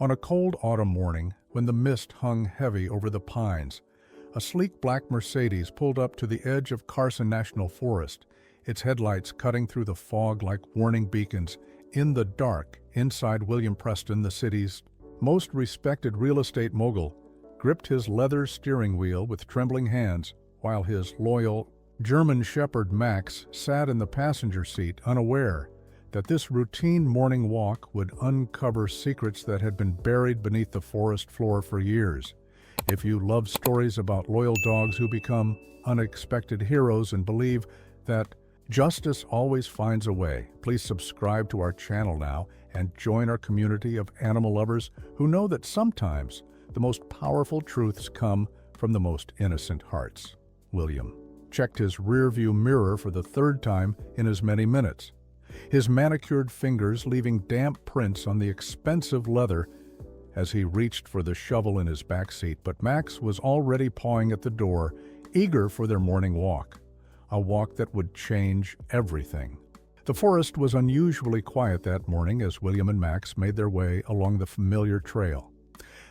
On a cold autumn morning, when the mist hung heavy over the pines, a sleek black Mercedes pulled up to the edge of Carson National Forest, its headlights cutting through the fog like warning beacons. In the dark, inside, William Preston, the city's most respected real estate mogul, gripped his leather steering wheel with trembling hands, while his loyal German Shepherd Max sat in the passenger seat, unaware that this routine morning walk would uncover secrets that had been buried beneath the forest floor for years. If you love stories about loyal dogs who become unexpected heroes and believe that justice always finds a way, please subscribe to our channel now and join our community of animal lovers who know that sometimes the most powerful truths come from the most innocent hearts. William checked his rearview mirror for the third time in as many minutes, his manicured fingers leaving damp prints on the expensive leather as he reached for the shovel in his back seat. But Max was already pawing at the door, eager for their morning walk, a walk that would change everything. The forest was unusually quiet that morning as William and Max made their way along the familiar trail.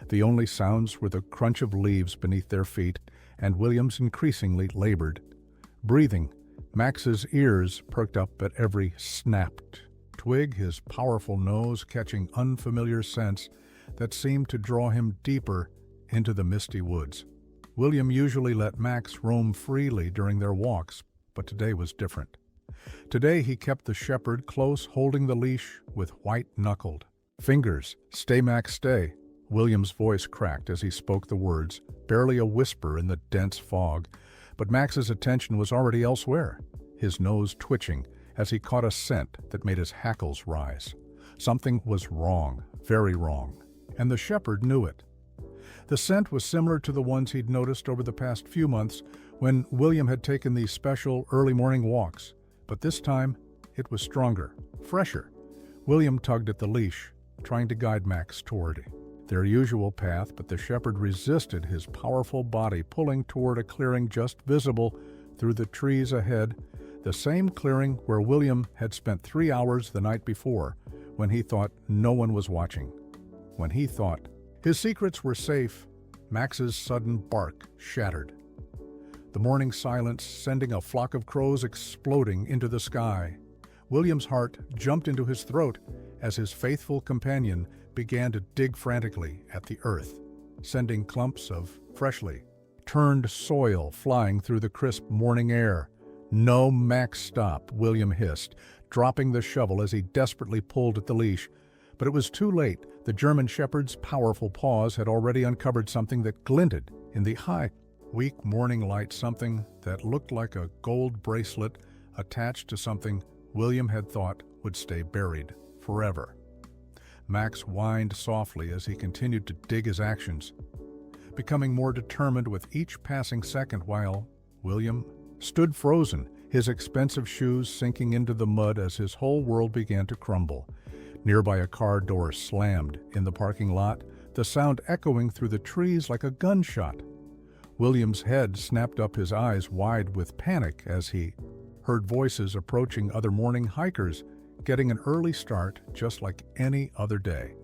The only sounds were the crunch of leaves beneath their feet and William's increasingly labored breathing. Max's ears perked up at every snapped twig, his powerful nose catching unfamiliar scents that seemed to draw him deeper into the misty woods. William usually let Max roam freely during their walks, but today was different. Today he kept the shepherd close, holding the leash with white-knuckled fingers. "Stay, Max, stay." William's voice cracked as he spoke the words, barely a whisper in the dense fog. But Max's attention was already elsewhere, his nose twitching as he caught a scent that made his hackles rise. Something was wrong, very wrong, and the shepherd knew it. The scent was similar to the ones he'd noticed over the past few months when William had taken these special early morning walks, but this time it was stronger, fresher. William tugged at the leash, trying to guide Max toward their usual path, but the shepherd resisted, his powerful body pulling toward a clearing just visible through the trees ahead, the same clearing where William had spent 3 hours the night before, when he thought no one was watching. When he thought his secrets were safe, Max's sudden bark shattered the morning silence, sending a flock of crows exploding into the sky. William's heart jumped into his throat as his faithful companion began to dig frantically at the earth, sending clumps of freshly turned soil flying through the crisp morning air. "No, Max, stop," William hissed, dropping the shovel as he desperately pulled at the leash. But it was too late. The German shepherd's powerful paws had already uncovered something that glinted in the high, weak morning light, something that looked like a gold bracelet attached to something William had thought would stay buried forever. Max whined softly as he continued to dig his actions, becoming more determined with each passing second, while William stood frozen, his expensive shoes sinking into the mud as his whole world began to crumble. Nearby, a car door slammed in the parking lot, the sound echoing through the trees like a gunshot. William's head snapped up, his eyes wide with panic as he heard voices approaching, other morning hikers getting an early start just like any other day.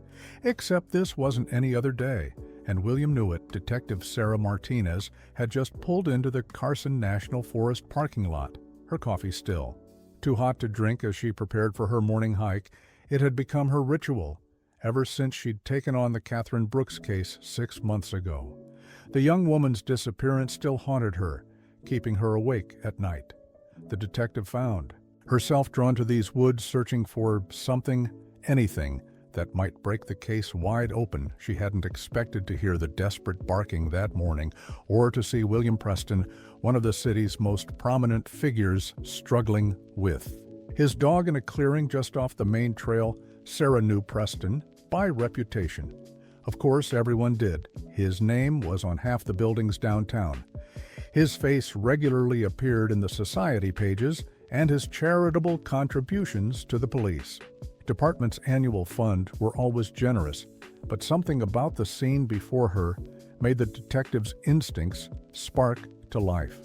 Except this wasn't any other day, and William knew it. Detective Sarah Martinez had just pulled into the Carson National Forest parking lot, her coffee still too hot to drink as she prepared for her morning hike. It had become her ritual ever since she'd taken on the Catherine Brooks case 6 months ago. The young woman's disappearance still haunted her, keeping her awake at night. The detective found herself drawn to these woods, searching for something, anything, that might break the case wide open. She hadn't expected to hear the desperate barking that morning, or to see William Preston, one of the city's most prominent figures, struggling with his dog in a clearing just off the main trail. Sarah knew Preston by reputation. Of course, everyone did. His name was on half the buildings downtown. His face regularly appeared in the society pages, and his charitable contributions to the police department's annual fund were always generous, but something about the scene before her made the detective's instincts spark to life.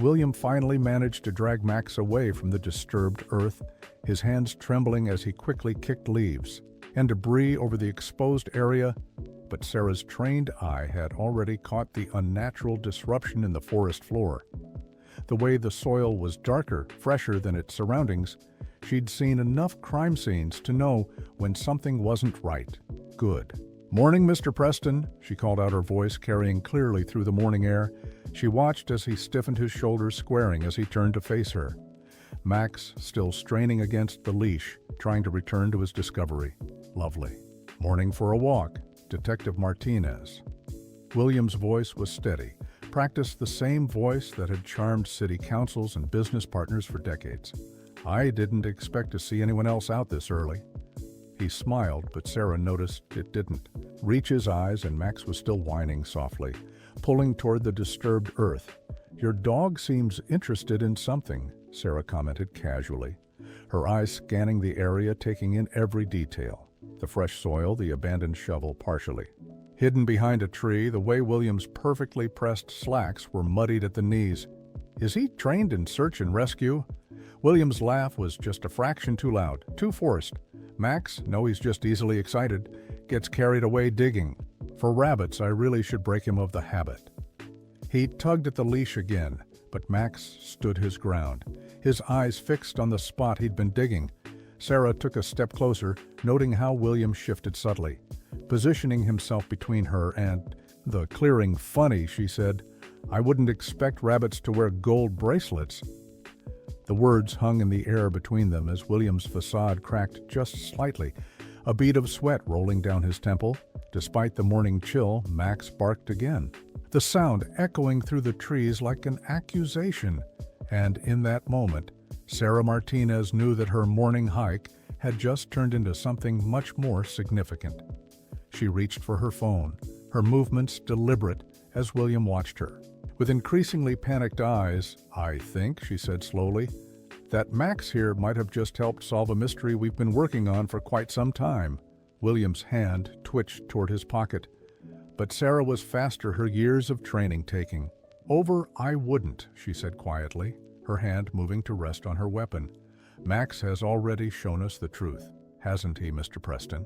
William finally managed to drag Max away from the disturbed earth, his hands trembling as he quickly kicked leaves, and debris over the exposed area, but Sarah's trained eye had already caught the unnatural disruption in the forest floor. The way the soil was darker, fresher than its surroundings, she'd seen enough crime scenes to know when something wasn't right. Good. "Morning, Mr. Preston," she called out, her voice carrying clearly through the morning air. She watched as he stiffened, his shoulders squaring as he turned to face her. Max, still straining against the leash, trying to return to his discovery. Lovely. "Morning for a walk, Detective Martinez." William's voice was steady, practiced the same voice that had charmed city councils and business partners for decades. "I didn't expect to see anyone else out this early." He smiled, but Sarah noticed it didn't. Reach his eyes, and Max was still whining softly, pulling toward the disturbed earth. "Your dog seems interested in something," Sarah commented casually, her eyes scanning the area, taking in every detail. The fresh soil, the abandoned shovel partially. Hidden behind a tree, the way William's perfectly pressed slacks were muddied at the knees. "Is he trained in search and rescue?" William's laugh was just a fraction too loud, too forced. "Max, no, he's just easily excited. Gets carried away digging. For rabbits, I really should break him of the habit." He tugged at the leash again, but Max stood his ground, his eyes fixed on the spot he'd been digging. Sarah took a step closer, noting how William shifted subtly, positioning himself between her and the clearing. "Funny," she said. "I wouldn't expect rabbits to wear gold bracelets." The words hung in the air between them as William's facade cracked just slightly, a bead of sweat rolling down his temple. Despite the morning chill, Max barked again, the sound echoing through the trees like an accusation. And in that moment, Sarah Martinez knew that her morning hike had just turned into something much more significant. She reached for her phone, her movements deliberate as William watched her. With increasingly panicked eyes, "I think," she said slowly, "that Max here might have just helped solve a mystery we've been working on for quite some time." William's hand twitched toward his pocket, but Sarah was faster, her years of training taking. "Over, I wouldn't," she said quietly, her hand moving to rest on her weapon. "Max has already shown us the truth, hasn't he, Mr. Preston?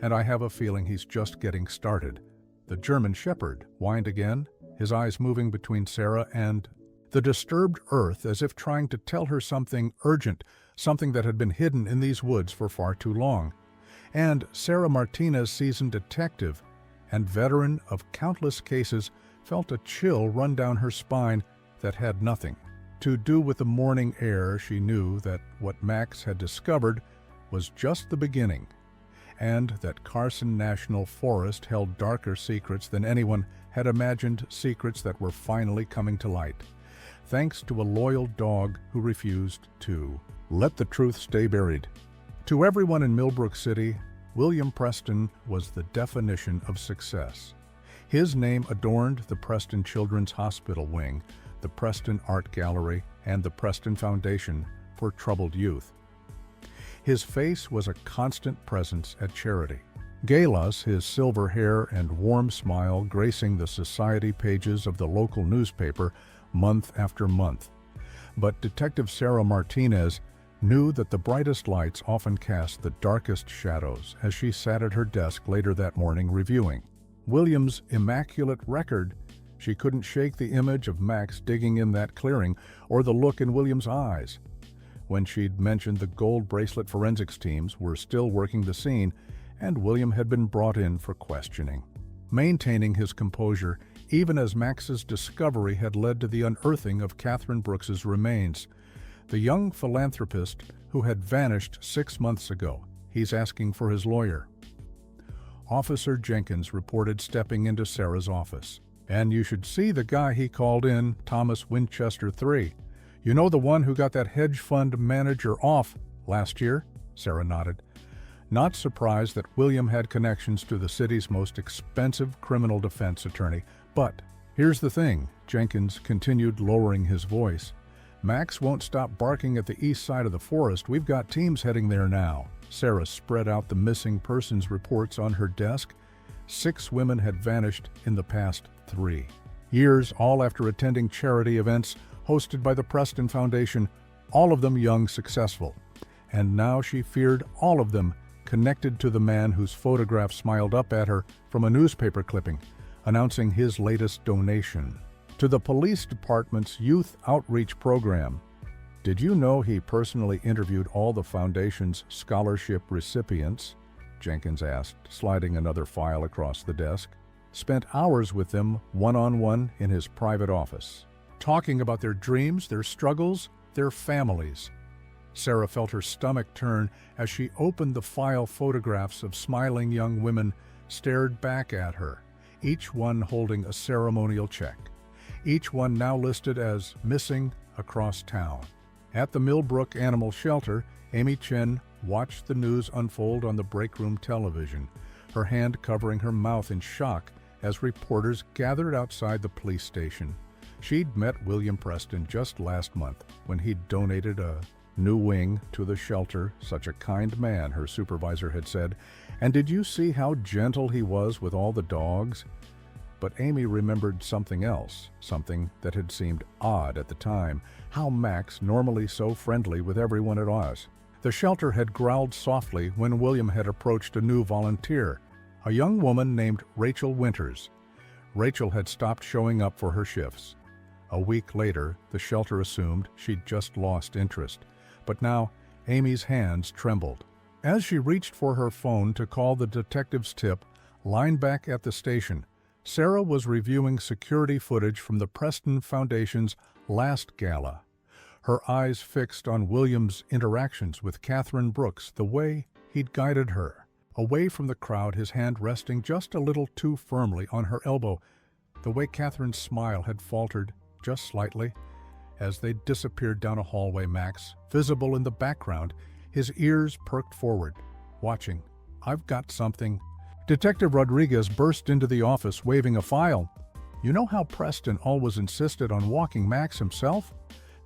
And I have a feeling he's just getting started." The German Shepherd whined again, his eyes moving between Sarah and the disturbed earth, as if trying to tell her something urgent, something that had been hidden in these woods for far too long. And Sarah Martinez, seasoned detective and veteran of countless cases, felt a chill run down her spine that had nothing to do with the morning air. She knew that what Max had discovered was just the beginning, and that Carson National Forest held darker secrets than anyone had imagined, secrets that were finally coming to light, thanks to a loyal dog who refused to let the truth stay buried. To everyone in Millbrook City, William Preston was the definition of success. His name adorned the Preston Children's Hospital wing, the Preston Art Gallery, and the Preston Foundation for Troubled Youth. His face was a constant presence at charity. Galas, his silver hair and warm smile gracing the society pages of the local newspaper month after month. But Detective Sarah Martinez knew that the brightest lights often cast the darkest shadows as she sat at her desk later that morning reviewing William's immaculate record. She couldn't shake the image of Max digging in that clearing, or the look in William's eyes. When she'd mentioned the gold bracelet forensics teams were still working the scene, and William had been brought in for questioning. Maintaining his composure, even as Max's discovery had led to the unearthing of Catherine Brooks's remains. The young philanthropist who had vanished 6 months ago. He's asking for his lawyer. Officer Jenkins reported, stepping into Sarah's office. "And you should see the guy he called in, Thomas Winchester III. You know, the one who got that hedge fund manager off last year?" Sarah nodded, not surprised that William had connections to the city's most expensive criminal defense attorney. "But here's the thing," Jenkins continued, lowering his voice. "Max won't stop barking at the east side of the forest. We've got teams heading there now." Sarah spread out the missing persons reports on her desk. 6 women had vanished in the past 3 years, all after attending charity events hosted by the Preston Foundation, all of them young, successful. And now she feared all of them connected to the man whose photograph smiled up at her from a newspaper clipping, announcing his latest donation to the police department's youth outreach program. Did you know he personally interviewed all the foundation's scholarship recipients? Jenkins asked, sliding another file across the desk. Spent hours with them one-on-one in his private office, talking about their dreams, their struggles, their families. Sarah felt her stomach turn as she opened the file. Photographs of smiling young women stared back at her, each one holding a ceremonial check, each one now listed as missing across town. At the Millbrook Animal Shelter, Amy Chen watched the news unfold on the break room television, her hand covering her mouth in shock as reporters gathered outside the police station. She'd met William Preston just last month when he'd donated a new wing to the shelter. Such a kind man, her supervisor had said. And did you see how gentle he was with all the dogs? But Amy remembered something else, something that had seemed odd at the time, how Max, normally so friendly with everyone at Oz. The shelter had growled softly when William had approached a new volunteer, a young woman named Rachel Winters. Rachel had stopped showing up for her shifts. A week later, the shelter assumed she'd just lost interest. But now, Amy's hands trembled. As she reached for her phone to call the detective's tip, lying back at the station, Sarah was reviewing security footage from the Preston Foundation's last gala, her eyes fixed on William's interactions with Catherine Brooks, the way he'd guided her. Away from the crowd, his hand resting just a little too firmly on her elbow, the way Catherine's smile had faltered just slightly. As they disappeared down a hallway, Max, visible in the background, his ears perked forward, watching. "I've got something." Detective Rodriguez burst into the office, waving a file. "You know how Preston always insisted on walking Max himself?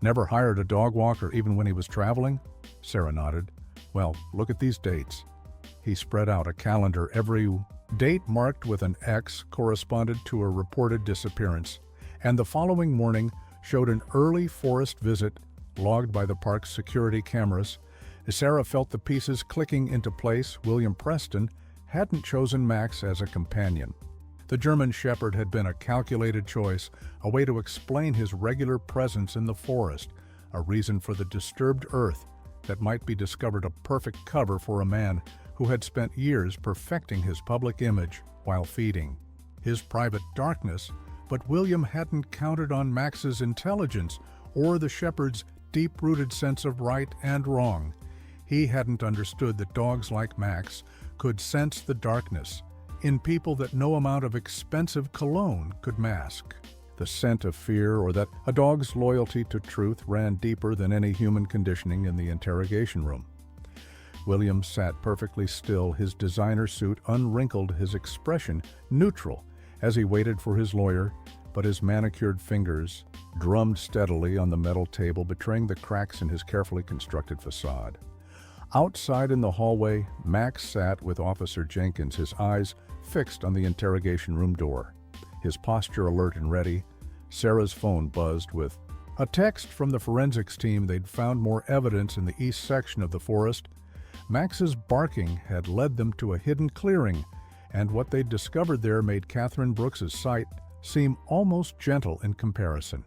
Never hired a dog walker even when he was traveling?" Sarah nodded. "Well, look at these dates." He spread out a calendar. Every date marked with an X corresponded to a reported disappearance, and the following morning showed an early forest visit logged by the park's security cameras. Sarah felt the pieces clicking into place. William Preston hadn't chosen Max as a companion. The German Shepherd had been a calculated choice, a way to explain his regular presence in the forest, a reason for the disturbed earth that might be discovered a perfect cover for a man who had spent years perfecting his public image while feeding his private darkness. But William hadn't counted on Max's intelligence or the shepherd's deep-rooted sense of right and wrong. He hadn't understood that dogs like Max could sense the darkness in people that no amount of expensive cologne could mask. The scent of fear, or that a dog's loyalty to truth ran deeper than any human conditioning in the interrogation room. William sat perfectly still, his designer suit unwrinkled, his expression neutral as he waited for his lawyer, but his manicured fingers drummed steadily on the metal table, betraying the cracks in his carefully constructed facade. Outside in the hallway, Max sat with Officer Jenkins, his eyes fixed on the interrogation room door, his posture alert and ready. Sarah's phone buzzed with a text from the forensics team. They'd found more evidence in the east section of the forest. Max's barking had led them to a hidden clearing, and what they'd discovered there made Catherine Brooks's sight seem almost gentle in comparison.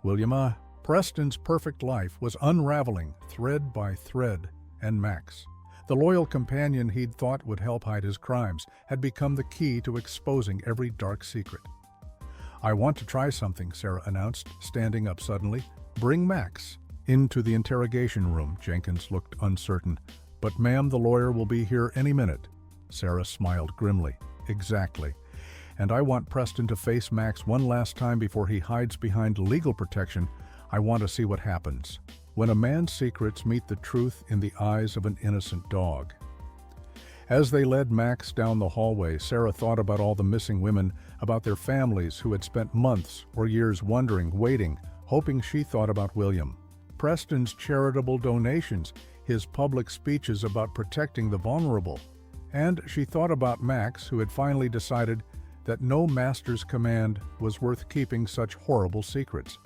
William Preston's perfect life was unraveling thread by thread, and Max, the loyal companion he'd thought would help hide his crimes, had become the key to exposing every dark secret. "I want to try something," Sarah announced, standing up suddenly. "Bring Max into the interrogation room." Jenkins looked uncertain. "But ma'am, the lawyer will be here any minute." Sarah smiled grimly. "Exactly. And I want Preston to face Max one last time before he hides behind legal protection. I want to see what happens when a man's secrets meet the truth in the eyes of an innocent dog." As they led Max down the hallway, Sarah thought about all the missing women, about their families who had spent months or years wondering, waiting, hoping. She thought about William Preston's charitable donations, his public speeches about protecting the vulnerable. And she thought about Max, who had finally decided that no master's command was worth keeping such horrible secrets.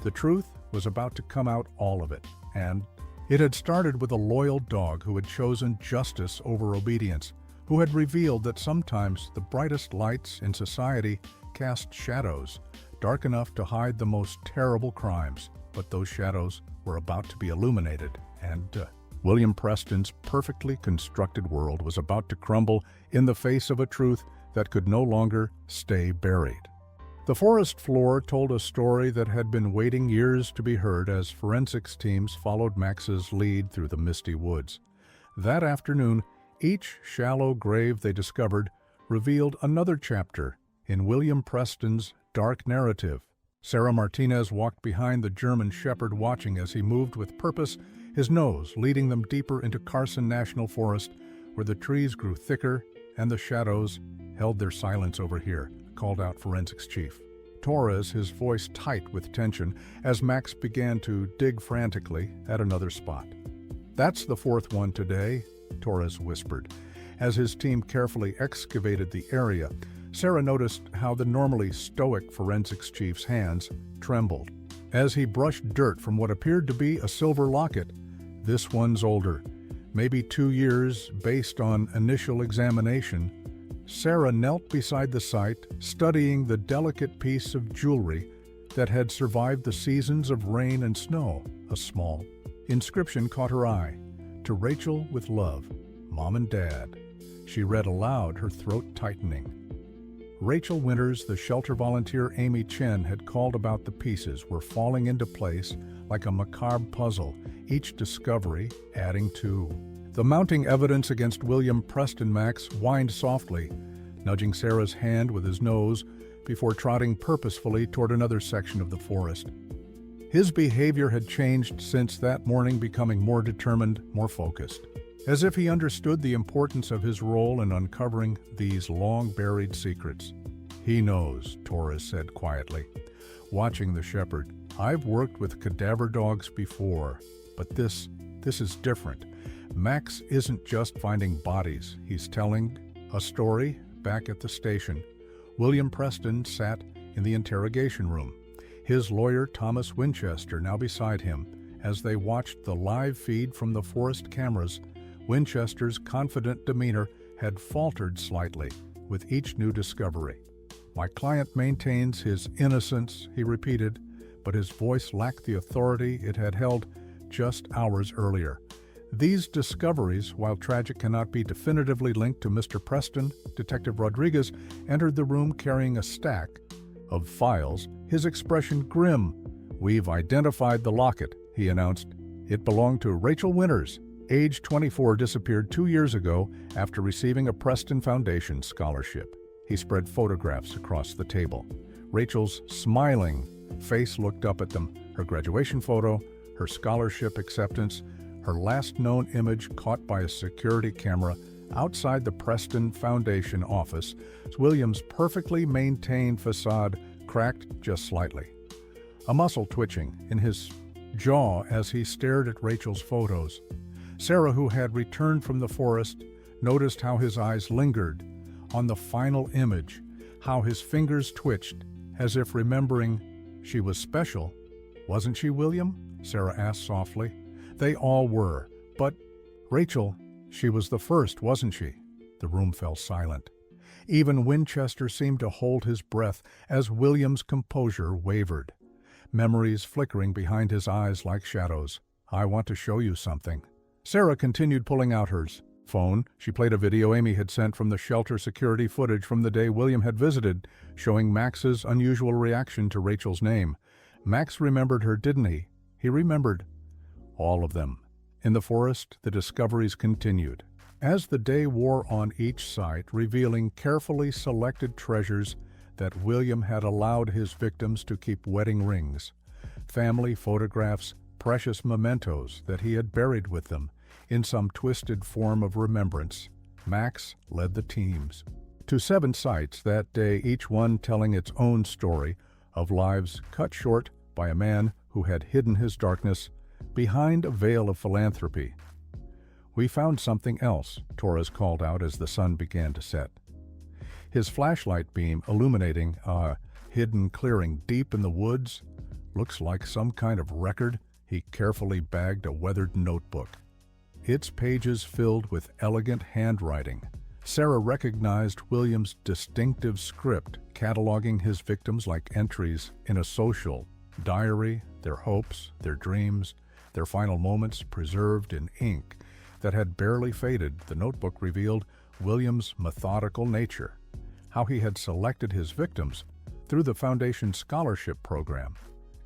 The truth was about to come out, all of it, and It had started with a loyal dog who had chosen justice over obedience, who had revealed that sometimes the brightest lights in society cast shadows, dark enough to hide the most terrible crimes. But those shadows were about to be illuminated, and William Preston's perfectly constructed world was about to crumble in the face of a truth that could no longer stay buried. The forest floor told a story that had been waiting years to be heard as forensics teams followed Max's lead through the misty woods. That afternoon, each shallow grave they discovered revealed another chapter in William Preston's dark narrative. Sarah Martinez walked behind the German Shepherd, watching as he moved with purpose, his nose leading them deeper into Carson National Forest, where the trees grew thicker and the shadows held their silence. "Over here," called out forensics chief Torres, his voice tight with tension, as Max began to dig frantically at another spot. "That's the fourth one today," Torres whispered. As his team carefully excavated the area, Sarah noticed how the normally stoic forensics chief's hands trembled as he brushed dirt from what appeared to be a silver locket. "This one's older, maybe 2 years based on initial examination." Sarah knelt beside the site, studying the delicate piece of jewelry that had survived the seasons of rain and snow. A small inscription caught her eye. "To Rachel with love, Mom and Dad." She read aloud, her throat tightening. Rachel Winters, the shelter volunteer Amy Chen had called about the pieces, were falling into place like a macabre puzzle, each discovery adding to the mounting evidence against William Preston. Max whined softly, nudging Sarah's hand with his nose before trotting purposefully toward another section of the forest. His behavior had changed since that morning, becoming more determined, more focused, as if he understood the importance of his role in uncovering these long-buried secrets. "He knows," Torres said quietly, watching the shepherd. "I've worked with cadaver dogs before, but this is different. Max isn't just finding bodies, he's telling a story." Back at the station, William Preston sat in the interrogation room, his lawyer Thomas Winchester now beside him. As they watched the live feed from the forest cameras, Winchester's confident demeanor had faltered slightly with each new discovery. "My client maintains his innocence," he repeated, but his voice lacked the authority it had held just hours earlier. These discoveries, while tragic, cannot be definitively linked to Mr. Preston. Detective Rodriguez entered the room carrying a stack of files, his expression grim. "We've identified the locket," he announced. "It belonged to Rachel Winters, age 24, disappeared 2 years ago after receiving a Preston Foundation scholarship." He spread photographs across the table. Rachel's smiling face looked up at them, her graduation photo, her scholarship acceptance, her last known image caught by a security camera outside the Preston Foundation office. William's perfectly maintained facade cracked just slightly, a muscle twitching in his jaw as he stared at Rachel's photos. Sarah, who had returned from the forest, noticed how his eyes lingered on the final image, how his fingers twitched, as if remembering she was special. "Wasn't she, William?" Sarah asked softly. "They all were, but Rachel, she was the first, wasn't she?" The room fell silent. Even Winchester seemed to hold his breath as William's composure wavered, memories flickering behind his eyes like shadows. "I want to show you something." Sarah continued pulling out her phone. She played a video Amy had sent from the shelter security footage from the day William had visited, showing Max's unusual reaction to Rachel's name. Max remembered her, didn't he? He remembered all of them. In the forest, the discoveries continued. As the day wore on each site, revealing carefully selected treasures that William had allowed his victims to keep wedding rings, family photographs, precious mementos that he had buried with them in some twisted form of remembrance, Max led the teams to 7 sites that day, each one telling its own story of lives cut short by a man who had hidden his darkness behind a veil of philanthropy. "We found something else," Torres called out as the sun began to set, his flashlight beam illuminating a hidden clearing deep in the woods. "Looks like some kind of record," He carefully bagged a weathered notebook, its pages filled with elegant handwriting. Sarah recognized William's distinctive script, cataloging his victims like entries in a social diary, their hopes, their dreams, their final moments preserved in ink that had barely faded. The notebook revealed William's methodical nature, how he had selected his victims through the Foundation Scholarship Program,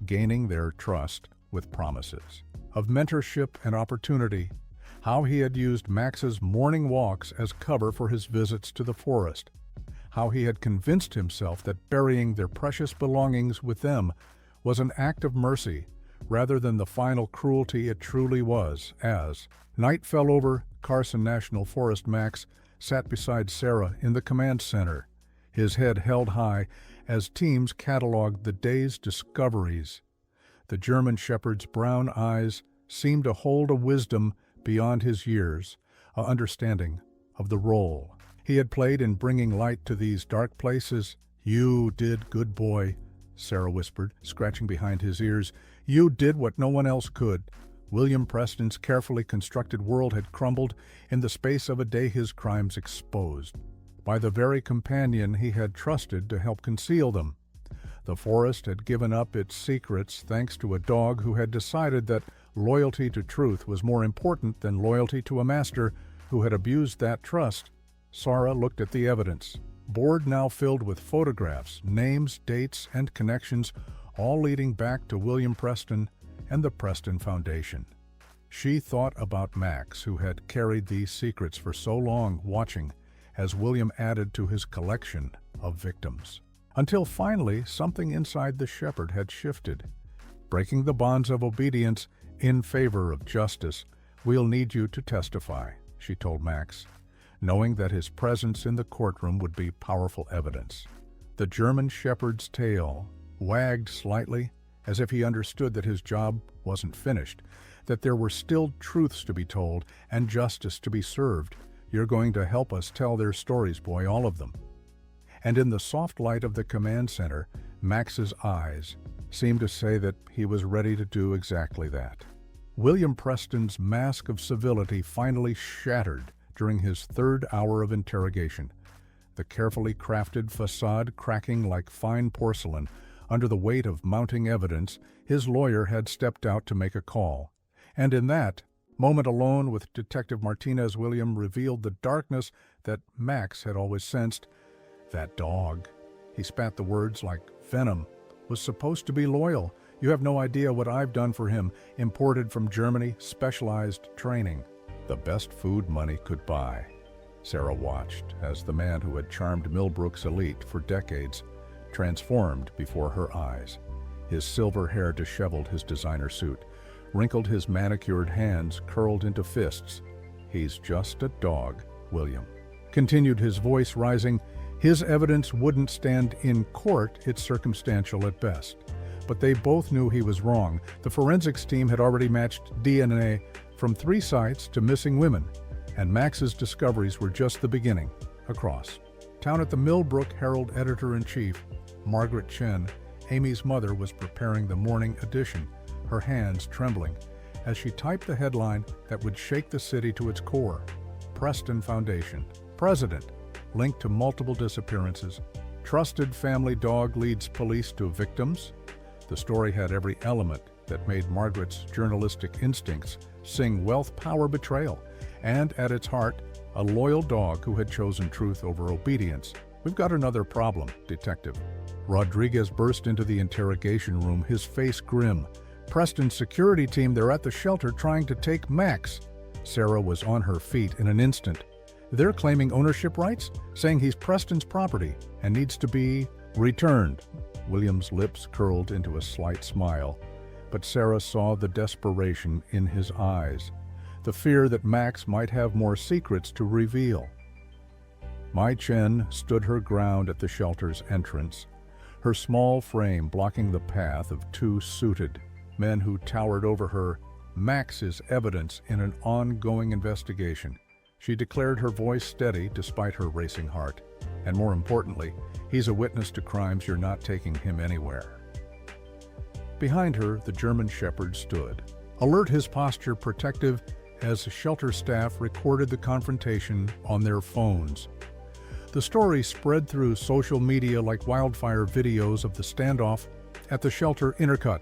gaining their trust with promises of mentorship and opportunity, how he had used Max's morning walks as cover for his visits to the forest, how he had convinced himself that burying their precious belongings with them was an act of mercy rather than the final cruelty it truly was. As night fell over Carson National Forest, Max sat beside Sarah in the command center, his head held high as teams cataloged the day's discoveries. The German shepherd's brown eyes seemed to hold a wisdom beyond his years, an understanding of the role he had played in bringing light to these dark places. "You did, good boy," Sarah whispered, scratching behind his ears. "You did what no one else could." William Preston's carefully constructed world had crumbled in the space of a day, his crimes exposed by the very companion he had trusted to help conceal them. The forest had given up its secrets thanks to a dog who had decided that loyalty to truth was more important than loyalty to a master who had abused that trust. Sarah looked at the evidence, board now filled with photographs, names, dates, and connections, all leading back to William Preston and the Preston Foundation. She thought about Max, who had carried these secrets for so long, watching as William added to his collection of victims. Until finally, something inside the shepherd had shifted. Breaking the bonds of obedience in favor of justice. "We'll need you to testify," she told Max, knowing that his presence in the courtroom would be powerful evidence. The German shepherd's tail wagged slightly, as if he understood that his job wasn't finished, that there were still truths to be told and justice to be served. "You're going to help us tell their stories, boy, all of them." And in the soft light of the command center, Max's eyes seemed to say that he was ready to do exactly that. William Preston's mask of civility finally shattered during his third hour of interrogation, the carefully crafted facade cracking like fine porcelain under the weight of mounting evidence. His lawyer had stepped out to make a call, and in that moment alone with Detective Martinez, William revealed the darkness that Max had always sensed. "That dog," he spat the words like venom, "was supposed to be loyal. You have no idea what I've done for him. Imported from Germany, specialized training. The best food money could buy." Sarah watched as the man who had charmed Millbrook's elite for decades transformed before her eyes. His silver hair disheveled his designer suit, wrinkled, his manicured hands curled into fists. "He's just a dog," William continued, his voice rising. "His evidence wouldn't stand in court, it's circumstantial at best." But they both knew he was wrong. The forensics team had already matched DNA from 3 sites to missing women, and Max's discoveries were just the beginning. Across town at the Millbrook Herald, editor-in-chief Margaret Chen, Amy's mother, was preparing the morning edition, her hands trembling as she typed the headline that would shake the city to its core. Preston Foundation. President, linked to multiple disappearances. Trusted family dog leads police to victims. The story had every element that made Margaret's journalistic instincts sing wealth, power, betrayal, and at its heart, a loyal dog who had chosen truth over obedience. "We've got another problem, Detective." Rodriguez burst into the interrogation room, his face grim. "Preston's security team, they're at the shelter trying to take Max." Sarah was on her feet in an instant. "They're claiming ownership rights, saying he's Preston's property and needs to be returned." William's lips curled into a slight smile, but Sarah saw the desperation in his eyes, the fear that Max might have more secrets to reveal. Mai Chen stood her ground at the shelter's entrance, her small frame blocking the path of 2 suited men who towered over her. "Max's evidence in an ongoing investigation." She declared, her voice steady despite her racing heart. "And more importantly, he's a witness to crimes. You're not taking him anywhere." Behind her, the German shepherd stood, Alert his posture protective as shelter staff recorded the confrontation on their phones. The story spread through social media like wildfire. Videos of the standoff at the shelter intercut,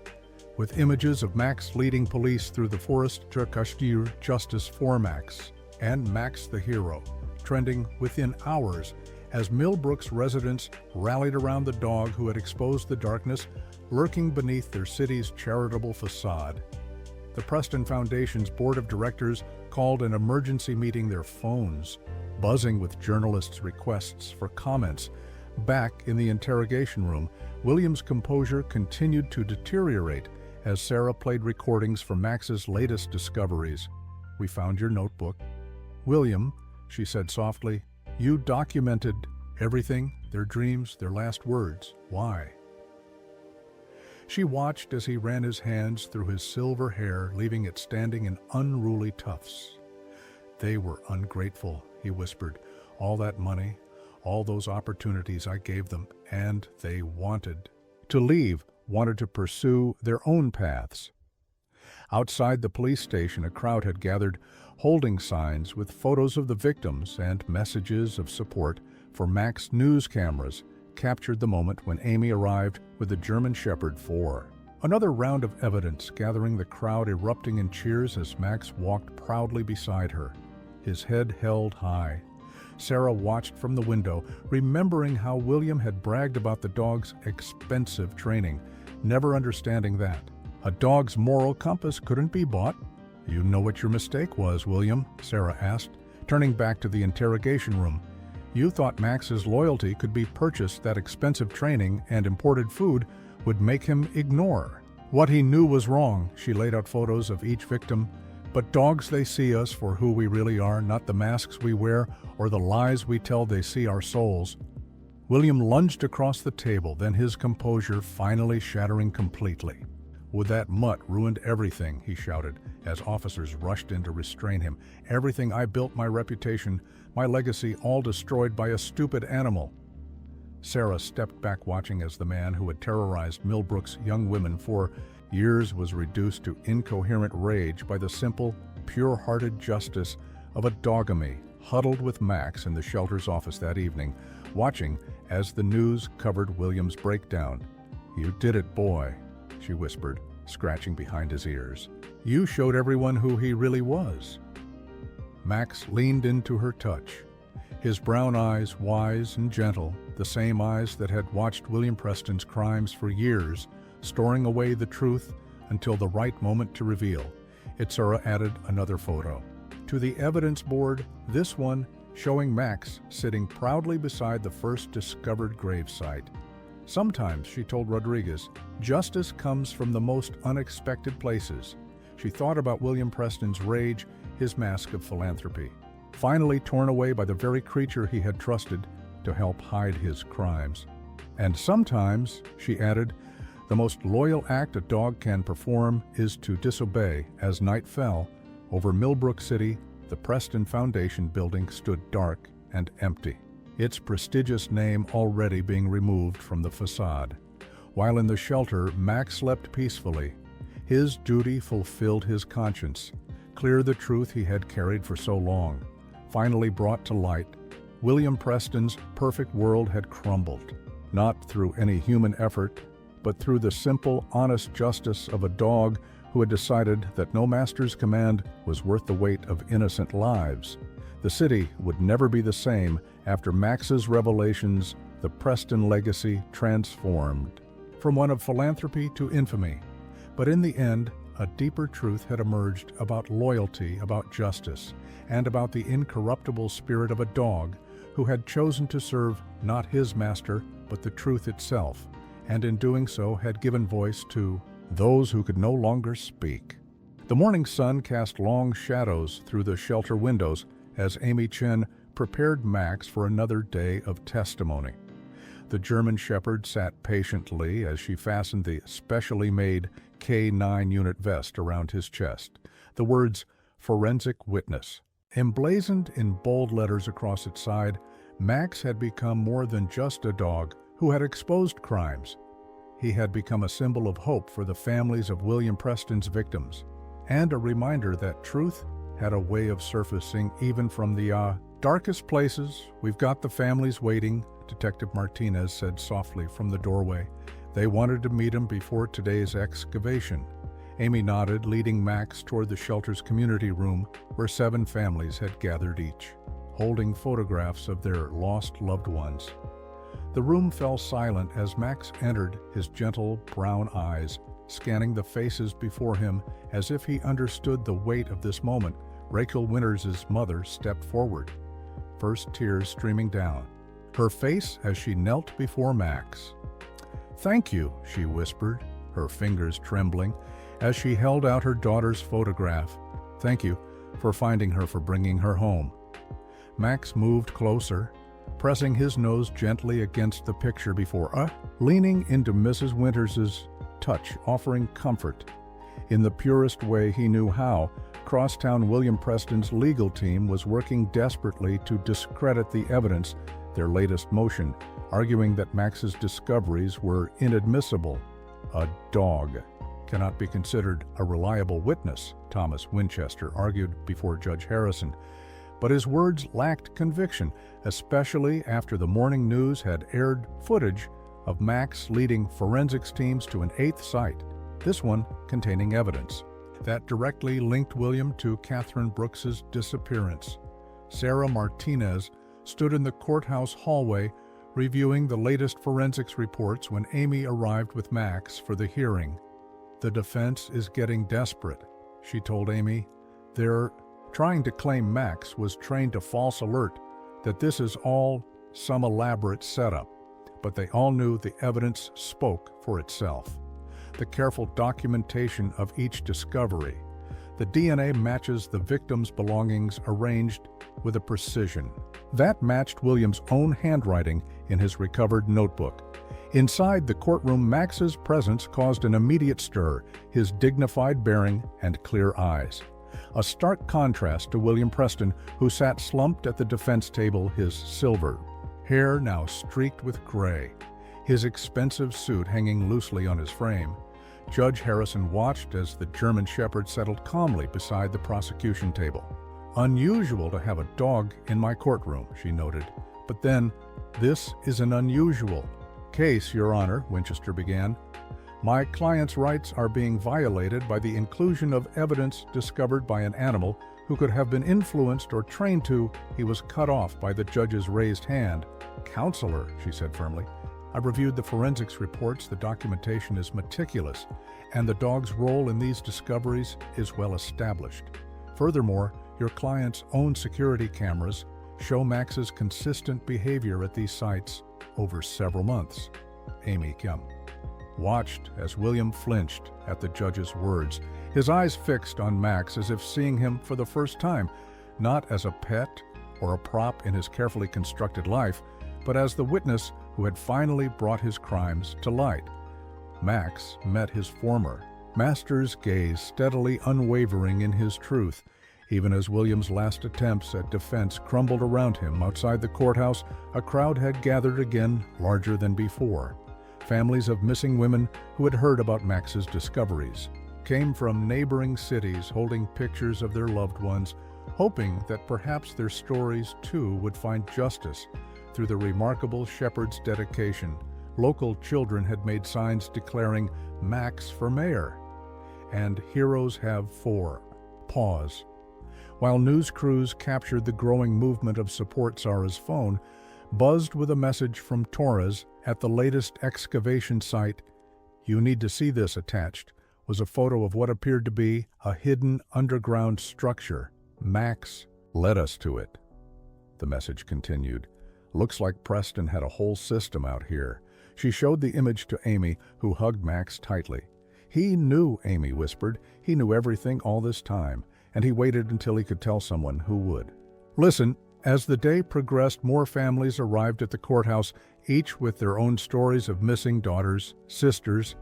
with images of Max leading police through the forest to rescue justice for Max, and Max the hero, trending within hours as Millbrook's residents rallied around the dog who had exposed the darkness lurking beneath their city's charitable facade. The Preston Foundation's board of directors called an emergency meeting, their phones buzzing with journalists' requests for comments. Back in the interrogation room, William's composure continued to deteriorate as Sarah played recordings from Max's latest discoveries. "We found your notebook." "William," she said softly, "you documented everything, their dreams, their last words. Why?" She watched as he ran his hands through his silver hair, leaving it standing in unruly tufts. "They were ungrateful," he whispered. "All that money, all those opportunities I gave them, and they wanted to leave, wanted to pursue their own paths." Outside the police station, a crowd had gathered, holding signs with photos of the victims and messages of support. For Max, news cameras captured the moment when Amy arrived with the German Shepherd 4. Another round of evidence gathering, the crowd erupting in cheers as Max walked proudly beside her, his head held high. Sarah watched from the window, remembering how William had bragged about the dog's expensive training, never understanding that a dog's moral compass couldn't be bought. "You know what your mistake was, William?" Sarah asked, turning back to the interrogation room. "You thought Max's loyalty could be purchased, that expensive training and imported food would make him ignore what he knew was wrong." She laid out photos of each victim. "But dogs, they see us for who we really are, not the masks we wear or the lies we tell. They see our souls." William lunged across the table, then his composure finally shattering completely. "Would that mutt ruined everything," he shouted as officers rushed in to restrain him. "Everything I built, my reputation, my legacy, all destroyed by a stupid animal." Sarah stepped back, watching as the man who had terrorized Millbrook's young women for years was reduced to incoherent rage by the simple, pure-hearted justice of a dogamy, huddled with Max in the shelter's office that evening, watching as the news covered William's breakdown. "You did it, boy," she whispered, scratching behind his ears. "You showed everyone who he really was." Max leaned into her touch, his brown eyes wise and gentle, the same eyes that had watched William Preston's crimes for years, storing away the truth until the right moment to reveal it. Sarah added another photo to the evidence board, this one showing Max sitting proudly beside the first discovered gravesite. "Sometimes," she told Rodriguez, "justice comes from the most unexpected places." She thought about William Preston's rage, his mask of philanthropy, finally torn away by the very creature he had trusted to help hide his crimes. "And sometimes," she added, "the most loyal act a dog can perform is to disobey." As night fell over Millbrook City, the Preston Foundation building stood dark and empty, its prestigious name already being removed from the facade. While in the shelter, Max slept peacefully. His duty fulfilled his conscience, clear the truth he had carried for so long, finally brought to light. William Preston's perfect world had crumbled, not through any human effort, but through the simple, honest justice of a dog who had decided that no master's command was worth the weight of innocent lives. The city would never be the same after Max's revelations. The Preston legacy transformed from one of philanthropy to infamy. But in the end, a deeper truth had emerged about loyalty, about justice, and about the incorruptible spirit of a dog who had chosen to serve not his master, but the truth itself, and in doing so had given voice to those who could no longer speak. The morning sun cast long shadows through the shelter windows as Amy Chen prepared Max for another day of testimony. The German Shepherd sat patiently as she fastened the specially made K9 unit vest around his chest. The words "Forensic Witness" emblazoned in bold letters across its side. Max had become more than just a dog who had exposed crimes. He had become a symbol of hope for the families of William Preston's victims. and a reminder that truth had a way of surfacing even from the darkest places. "We've got the families waiting," Detective Martinez said softly from the doorway. "They wanted to meet him before today's excavation." Amy nodded, leading Max toward the shelter's community room, where 7 families had gathered, each holding photographs of their lost loved ones. The room fell silent as Max entered, his gentle brown eyes scanning the faces before him as if he understood the weight of this moment. Rachel Winters' mother stepped forward, first tears streaming down her face as she knelt before Max. "Thank you," she whispered, her fingers trembling as she held out her daughter's photograph. "Thank you for finding her, for bringing her home." Max moved closer, pressing his nose gently against the picture before leaning into Mrs. Winters' touch, offering comfort. In the purest way he knew how, Crosstown William Preston's legal team was working desperately to discredit the evidence, their latest motion, arguing that Max's discoveries were inadmissible. "A dog cannot be considered a reliable witness," Thomas Winchester argued before Judge Harrison. But his words lacked conviction, especially after the morning news had aired footage of Max leading forensics teams to an 8th site, this one containing evidence that directly linked William to Catherine Brooks's disappearance. Sarah Martinez stood in the courthouse hallway reviewing the latest forensics reports when Amy arrived with Max for the hearing. "The defense is getting desperate," she told Amy. "They're trying to claim Max was trained to false alert, that this is all some elaborate setup. But they all knew the evidence spoke for itself. The careful documentation of each discovery. The DNA matches the victim's belongings arranged with a precision that matched William's own handwriting in his recovered notebook. Inside the courtroom, Max's presence caused an immediate stir, his dignified bearing and clear eyes. A stark contrast to William Preston, who sat slumped at the defense table, his silver hair now streaked with gray, his expensive suit hanging loosely on his frame. Judge Harrison watched as the German Shepherd settled calmly beside the prosecution table. "Unusual to have a dog in my courtroom," she noted. "But then, this is an unusual case, Your Honor," Winchester began. "My client's rights are being violated by the inclusion of evidence discovered by an animal who could have been influenced or trained to." He was cut off by the judge's raised hand. "Counselor," she said firmly, "I've reviewed the forensics reports. The documentation is meticulous, and the dog's role in these discoveries is well established. Furthermore, your client's own security cameras show Max's consistent behavior at these sites over several months." Amy Kim watched as William flinched at the judge's words, his eyes fixed on Max as if seeing him for the first time, not as a pet or a prop in his carefully constructed life, but as the witness who had finally brought his crimes to light. Max met his former master's gaze, steadily unwavering in his truth. Even as William's last attempts at defense crumbled around him outside the courthouse, a crowd had gathered again, larger than before. Families of missing women who had heard about Max's discoveries came from neighboring cities holding pictures of their loved ones, hoping that perhaps their stories too would find justice through the remarkable shepherd's dedication. Local children had made signs declaring "Max for mayor" and "Heroes have 4 paws." While news crews captured the growing movement of support, Zara's phone buzzed with a message from Torres at the latest excavation site. "You need to see this." Attached was a photo of what appeared to be a hidden underground structure. "Max led us to it," the message continued. "Looks like Preston had a whole system out here." She showed the image to Amy, who hugged Max tightly. "He knew," Amy whispered. "He knew everything all this time, and he waited until he could tell someone who would." "Listen." As the day progressed, more families arrived at the courthouse, each with their own stories of missing daughters, sisters,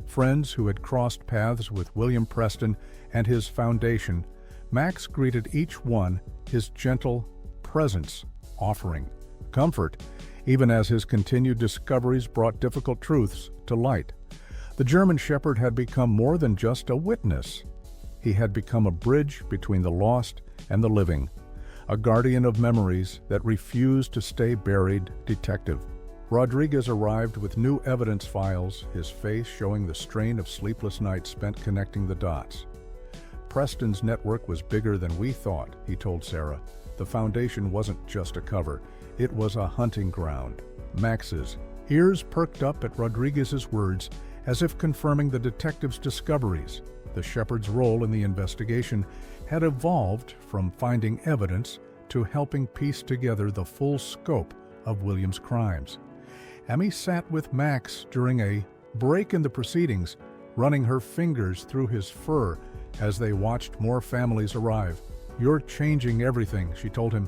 friends who had crossed paths with William Preston and his foundation. Max greeted each one, his gentle presence offering comfort, even as his continued discoveries brought difficult truths to light. The German Shepherd had become more than just a witness. He had become a bridge between the lost and the living, a guardian of memories that refused to stay buried detective. Rodriguez arrived with new evidence files, his face showing the strain of sleepless nights spent connecting the dots. Preston's network was bigger than we thought, he told Sarah. The foundation wasn't just a cover, it was a hunting ground. Max's ears perked up at Rodriguez's words, as if confirming the detective's discoveries. The Shepherd's role in the investigation had evolved from finding evidence to helping piece together the full scope of William's crimes. Amy sat with Max during a break in the proceedings, running her fingers through his fur as they watched more families arrive. "You're changing everything," she told him,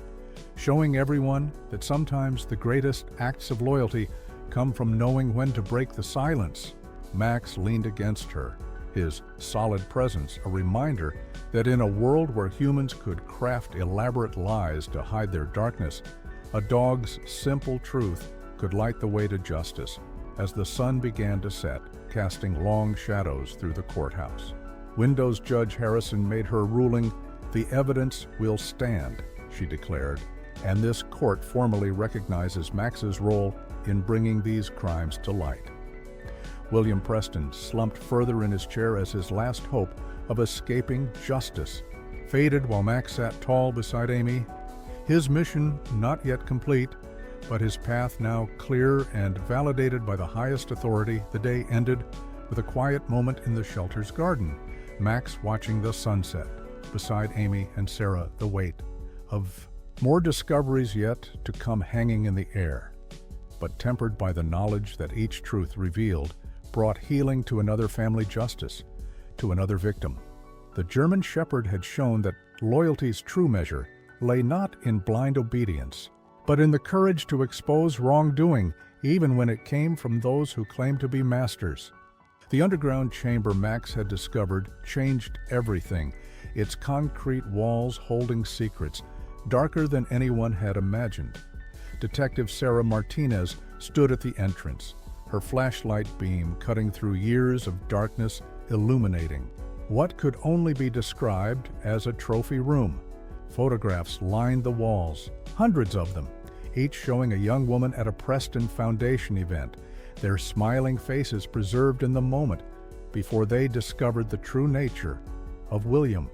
showing everyone that sometimes the greatest acts of loyalty come from knowing when to break the silence. Max leaned against her, his solid presence a reminder that in a world where humans could craft elaborate lies to hide their darkness, a dog's simple truth could light the way to justice. As the sun began to set, casting long shadows through the courthouse, Windows Judge Harrison made her ruling, "The evidence will stand," she declared, and this court formally recognizes Max's role in bringing these crimes to light. William Preston slumped further in his chair as his last hope of escaping justice faded while Max sat tall beside Amy, his mission not yet complete, but his path now clear and validated by the highest authority. The day ended with a quiet moment in the shelter's garden, Max watching the sunset beside Amy and Sarah, the weight of more discoveries yet to come hanging in the air, but tempered by the knowledge that each truth revealed brought healing to another family, justice to another victim. The German Shepherd had shown that loyalty's true measure lay not in blind obedience, but in the courage to expose wrongdoing, even when it came from those who claimed to be masters. The underground chamber Max had discovered changed everything, its concrete walls holding secrets, darker than anyone had imagined. Detective Sarah Martinez stood at the entrance, her flashlight beam cutting through years of darkness, illuminating what could only be described as a trophy room. Photographs lined the walls, hundreds of them, each showing a young woman at a Preston Foundation event, their smiling faces preserved in the moment before they discovered the true nature of William.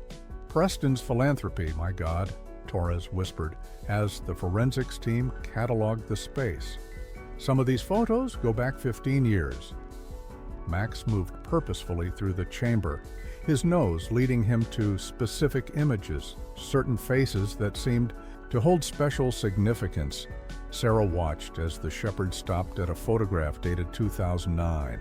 "Preston's philanthropy, my God," Torres whispered as the forensics team cataloged the space. "Some of these photos go back 15 years. Max moved purposefully through the chamber, his nose leading him to specific images, certain faces that seemed to hold special significance. Sarah watched as the Shepherd stopped at a photograph dated 2009,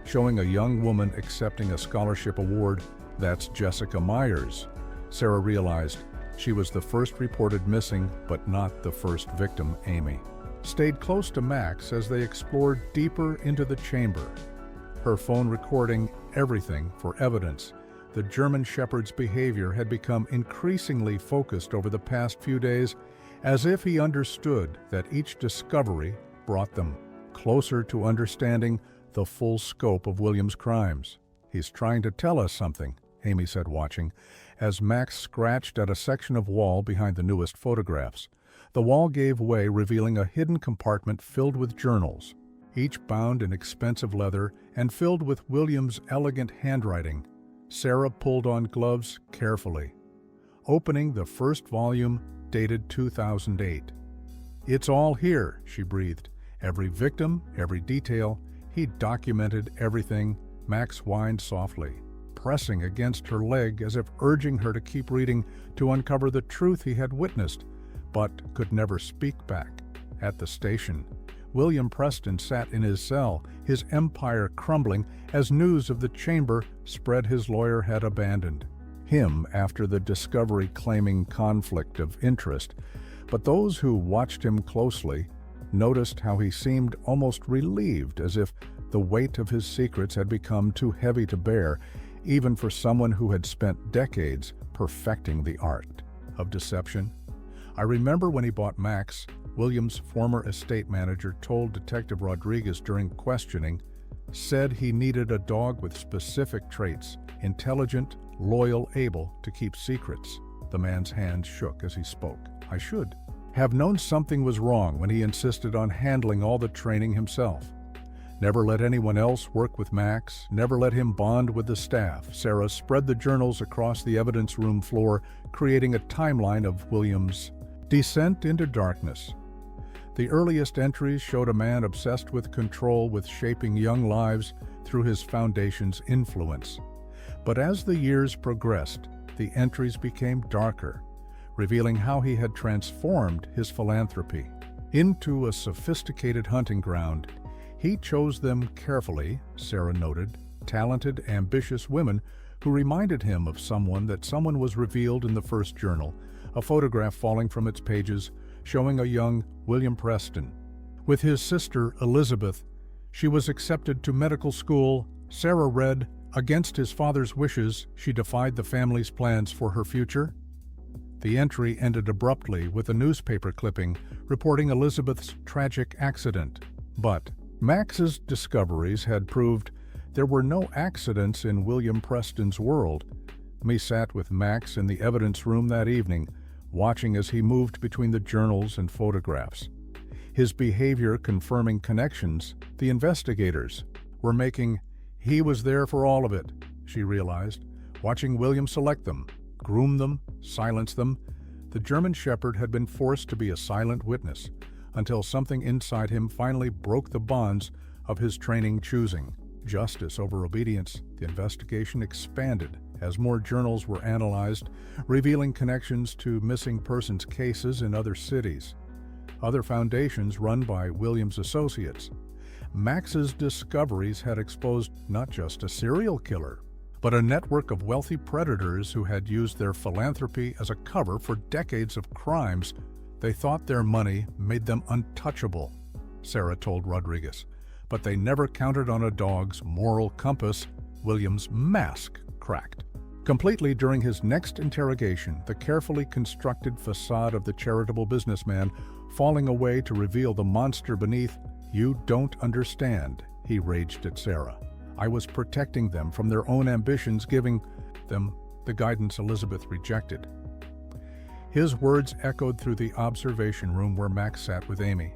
showing a young woman accepting a scholarship award. "That's Jessica Myers." Sarah realized she was the first reported missing, but not the first victim. Amy stayed close to Max as they explored deeper into the chamber, her phone recording everything for evidence. The German Shepherd's behavior had become increasingly focused over the past few days, as if he understood that each discovery brought them closer to understanding the full scope of William's crimes. "He's trying to tell us something," Amy said, watching, as Max scratched at a section of wall behind the newest photographs. The wall gave way, revealing a hidden compartment filled with journals, each bound in expensive leather and filled with William's elegant handwriting. Sarah pulled on gloves carefully, opening the first volume dated 2008. "It's all here," she breathed. "Every victim, every detail." He documented everything. Max whined softly, pressing against her leg as if urging her to keep reading to uncover the truth he had witnessed, but could never speak back. At the station, William Preston sat in his cell, his empire crumbling as news of the chamber spread his lawyer had abandoned him after the discovery, claiming conflict of interest. But those who watched him closely noticed how he seemed almost relieved, as if the weight of his secrets had become too heavy to bear, even for someone who had spent decades perfecting the art of deception. "I remember when he bought Max," William's former estate manager told Detective Rodriguez during questioning, "said he needed a dog with specific traits, intelligent, loyal, able to keep secrets. The man's hand shook as he spoke. I should have known something was wrong when he insisted on handling all the training himself. Never let anyone else work with Max, never let him bond with the staff. Sarah spread the journals across the evidence room floor, creating a timeline of Williams' descent into darkness. The earliest entries showed a man obsessed with control, with shaping young lives through his foundation's influence. But as the years progressed, the entries became darker, revealing how he had transformed his philanthropy into a sophisticated hunting ground. He chose them carefully, Sarah noted, talented, ambitious women who reminded him of someone was revealed in the first journal, a photograph falling from its pages showing a young William Preston. With his sister, Elizabeth, she was accepted to medical school. Sarah read, against his father's wishes, she defied the family's plans for her future. The entry ended abruptly with a newspaper clipping reporting Elizabeth's tragic accident. But Max's discoveries had proved there were no accidents in William Preston's world. Me sat with Max in the evidence room that evening, watching as he moved between the journals and photographs. His behavior confirming connections the investigators were making. He was there for all of it, she realized, watching William select them, groom them, silence them. The German Shepherd had been forced to be a silent witness until something inside him finally broke the bonds of his training, choosing justice over obedience. The investigation expanded as more journals were analyzed, revealing connections to missing persons cases in other cities, other foundations run by William's associates. Max's discoveries had exposed not just a serial killer, but a network of wealthy predators who had used their philanthropy as a cover for decades of crimes. They thought their money made them untouchable, Sarah told Rodriguez, but they never counted on a dog's moral compass. William's mask cracked completely during his next interrogation, the carefully constructed facade of the charitable businessman falling away to reveal the monster beneath. You don't understand, he raged at Sarah. I was protecting them from their own ambitions, giving them the guidance Elizabeth rejected. His words echoed through the observation room where Max sat with Amy,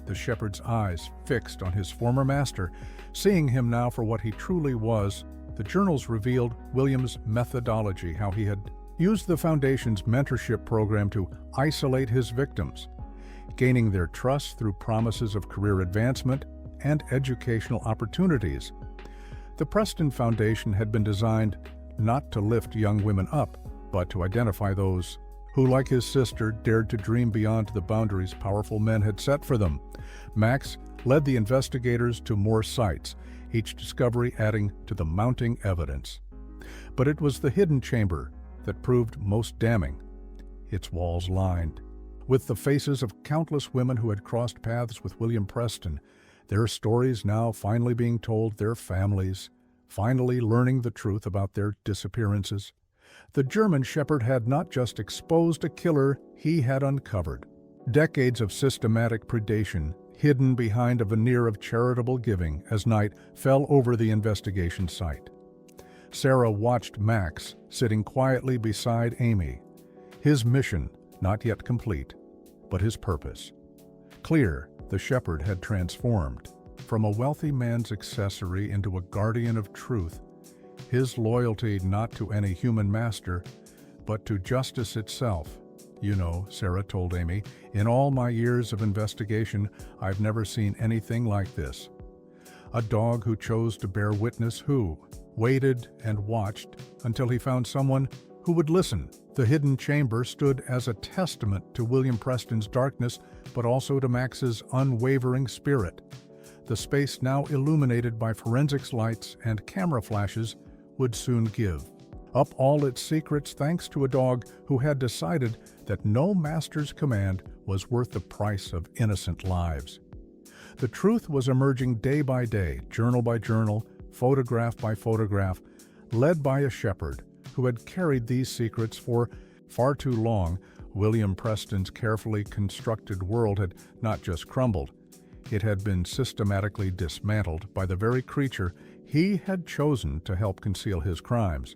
the shepherd's eyes fixed on his former master. Seeing him now for what he truly was, the journals revealed William's methodology, how he had used the Foundation's mentorship program to isolate his victims, gaining their trust through promises of career advancement and educational opportunities. The Preston Foundation had been designed not to lift young women up, but to identify those who, like his sister, dared to dream beyond the boundaries powerful men had set for them. Max led the investigators to more sites, each discovery adding to the mounting evidence. But it was the hidden chamber that proved most damning, its walls lined with the faces of countless women who had crossed paths with William Preston, their stories now finally being told, their families finally learning the truth about their disappearances. The German Shepherd had not just exposed a killer, he had uncovered decades of systematic predation hidden behind a veneer of charitable giving. As night fell over the investigation site, Sarah watched Max sitting quietly beside Amy, his mission not yet complete, but his purpose clear. The shepherd had transformed from a wealthy man's accessory into a guardian of truth, his loyalty not to any human master, but to justice itself. You know, Sarah told Amy, in all my years of investigation, I've never seen anything like this. A dog who chose to bear witness, who waited and watched until he found someone who would listen. The hidden chamber stood as a testament to William Preston's darkness, but also to Max's unwavering spirit. The space, now illuminated by forensics lights and camera flashes, would soon give up all its secrets thanks to a dog who had decided that no master's command was worth the price of innocent lives. The truth was emerging day by day, journal by journal, photograph by photograph, led by a shepherd who had carried these secrets for far too long. William Preston's carefully constructed world had not just crumbled, it had been systematically dismantled by the very creature he had chosen to help conceal his crimes.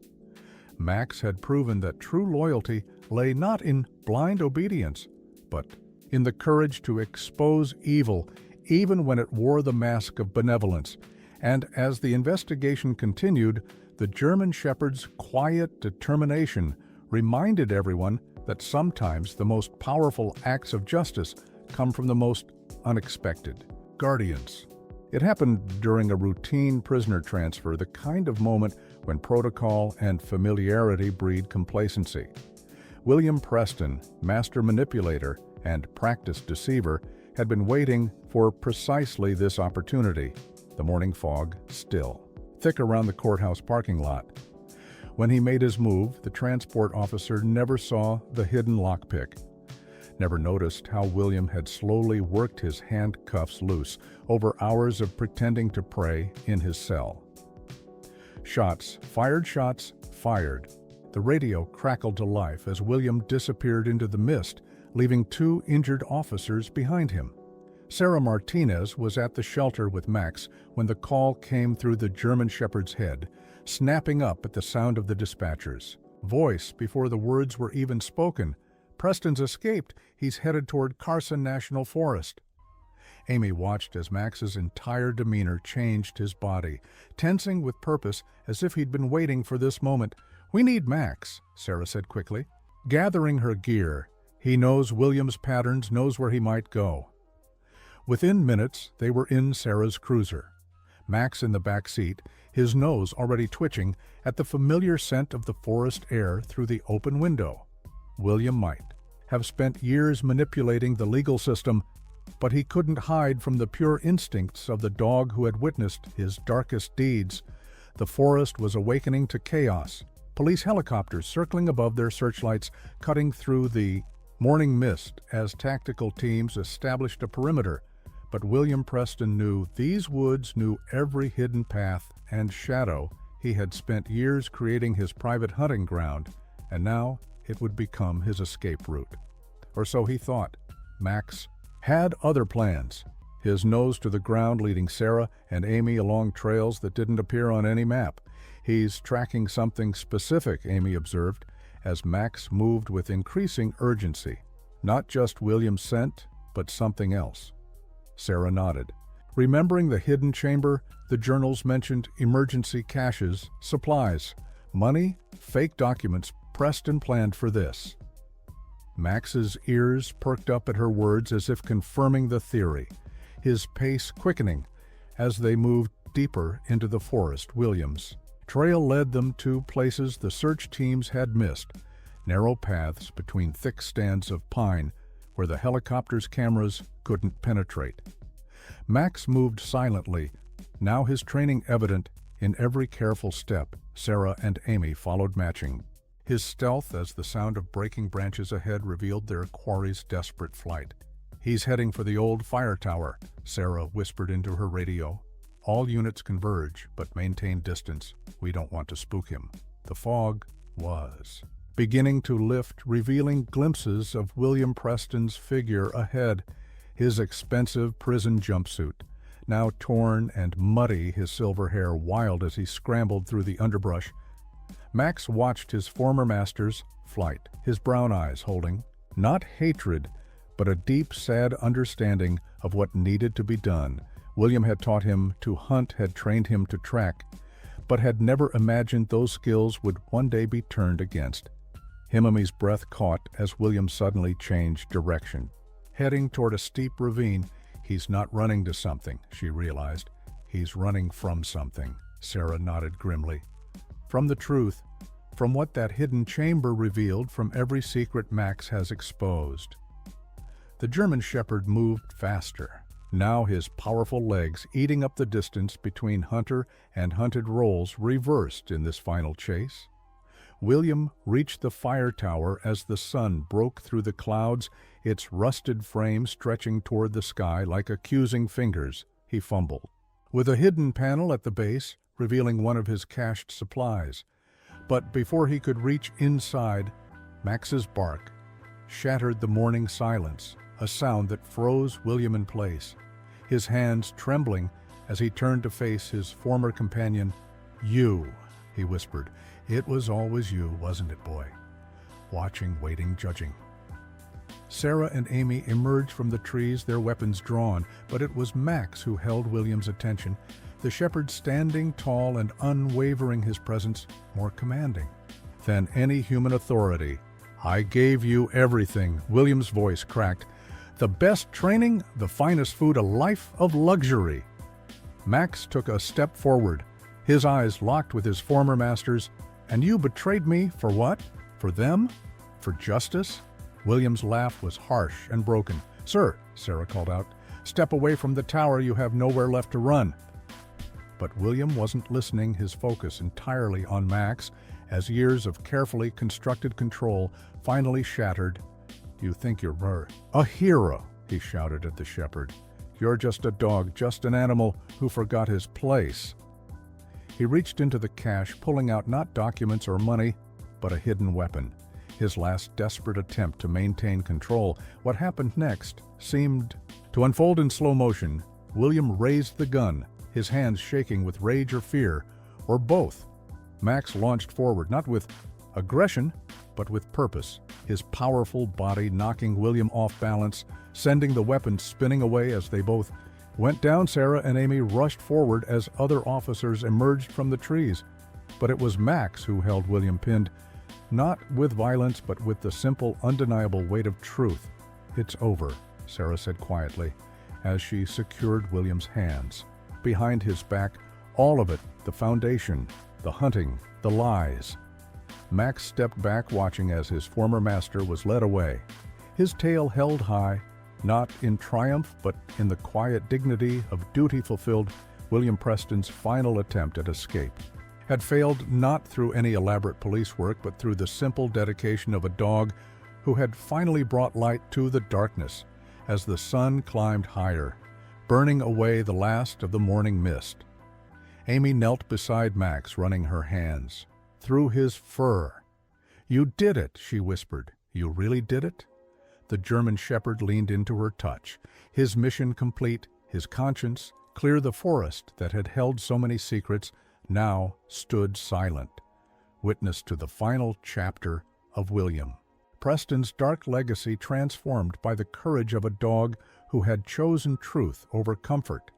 Max had proven that true loyalty lay not in blind obedience, but in the courage to expose evil even when it wore the mask of benevolence. And as the investigation continued, the German Shepherd's quiet determination reminded everyone that sometimes the most powerful acts of justice come from the most unexpected. Guardians. It happened during a routine prisoner transfer, the kind of moment when protocol and familiarity breed complacency. William Preston, master manipulator and practiced deceiver, had been waiting for precisely this opportunity. The morning fog still thick around the courthouse parking lot. When he made his move, the transport officer never saw the hidden lockpick, never noticed how William had slowly worked his handcuffs loose over hours of pretending to pray in his cell. Shots fired. The radio crackled to life as William disappeared into the mist, leaving 2 injured officers behind him. Sarah Martinez was at the shelter with Max when the call came through the German Shepherd's head, snapping up at the sound of the dispatcher's voice before the words were even spoken. Preston's escaped. He's headed toward Carson National Forest. Amy watched as Max's entire demeanor changed his body, tensing with purpose as if he'd been waiting for this moment. "We need Max," Sarah said quickly. Gathering her gear, "He knows William's patterns, knows where he might go." Within minutes, they were in Sarah's cruiser. Max in the back seat, his nose already twitching at the familiar scent of the forest air through the open window. William might have spent years manipulating the legal system, but he couldn't hide from the pure instincts of the dog who had witnessed his darkest deeds. The forest was awakening to chaos. Police helicopters circling above their searchlights, cutting through the morning mist as tactical teams established a perimeter. But William Preston knew these woods, knew every hidden path and shadow. He had spent years creating his private hunting ground, and now it would become his escape route. Or so he thought. Max had other plans, his nose to the ground leading Sarah and Amy along trails that didn't appear on any map. "He's tracking something specific," Amy observed, as Max moved with increasing urgency. "Not just William's scent, but something else." Sarah nodded. Remembering the hidden chamber, the journals mentioned emergency caches, supplies, money, fake documents. Preston planned for this. Max's ears perked up at her words as if confirming the theory, his pace quickening as they moved deeper into the forest. William's trail led them to places the search teams had missed, narrow paths between thick stands of pine where the helicopter's cameras couldn't penetrate. Max moved silently, now his training evident in every careful step. Sarah and Amy followed matching. His stealth as the sound of breaking branches ahead revealed their quarry's desperate flight. "He's heading for the old fire tower," Sarah whispered into her radio. "All units converge, but maintain distance. We don't want to spook him." The fog was beginning to lift, revealing glimpses of William Preston's figure ahead, his expensive prison jumpsuit, now torn and muddy, his silver hair wild as he scrambled through the underbrush. Max watched his former master's flight, his brown eyes holding not hatred, but a deep, sad understanding of what needed to be done. William had taught him to hunt, had trained him to track, but had never imagined those skills would one day be turned against. Himami's breath caught as William suddenly changed direction. Heading toward a steep ravine, "He's not running to something," she realized. "He's running from something." Sarah nodded grimly. "From the truth, from what that hidden chamber revealed, from every secret Max has exposed." The German Shepherd moved faster, now his powerful legs eating up the distance between hunter and hunted roles reversed in this final chase. William reached the fire tower as the sun broke through the clouds, its rusted frame stretching toward the sky like accusing fingers. He fumbled, with a hidden panel at the base revealing one of his cached supplies. But before he could reach inside, Max's bark shattered the morning silence, a sound that froze William in place, his hands trembling as he turned to face his former companion. "You," he whispered, It was always you, wasn't it, boy? Watching, waiting, judging. Sarah and Amy emerged from the trees, their weapons drawn, but it was Max who held William's attention, the shepherd standing tall and unwavering, his presence more commanding than any human authority. "I gave you everything," William's voice cracked. "The best training, the finest food, a life of luxury." Max took a step forward, his eyes locked with his former master's. "And you betrayed me for what? For them? For justice?" William's laugh was harsh and broken. "Sir," Sarah called out, "step away from the tower, you have nowhere left to run." But William wasn't listening, his focus entirely on Max, as years of carefully constructed control finally shattered. "You think you're a hero," he shouted at the shepherd. "You're just a dog, just an animal who forgot his place." He reached into the cache, pulling out not documents or money, but a hidden weapon. His last desperate attempt to maintain control. What happened next seemed to unfold in slow motion. William raised the gun, his hands shaking with rage or fear, or both. Max launched forward, not with aggression, but with purpose, his powerful body knocking William off balance, sending the weapon spinning away as they both went down. Sarah and Amy rushed forward as other officers emerged from the trees. But it was Max who held William pinned, not with violence, but with the simple, undeniable weight of truth. "It's over," Sarah said quietly, as she secured William's hands. Behind his back, all of it, the foundation, the hunting, the lies. Max stepped back, watching as his former master was led away, his tail held high, not in triumph, but in the quiet dignity of duty fulfilled. William Preston's final attempt at escape had failed, not through any elaborate police work, but through the simple dedication of a dog who had finally brought light to the darkness as the sun climbed higher, burning away the last of the morning mist. Amy knelt beside Max, running her hands through his fur. "You did it," she whispered. "You really did it?" The German shepherd leaned into her touch, his mission complete, his conscience clear. The forest that had held so many secrets now stood silent, witness to the final chapter of William Preston's dark legacy, transformed by the courage of a dog who had chosen truth over comfort,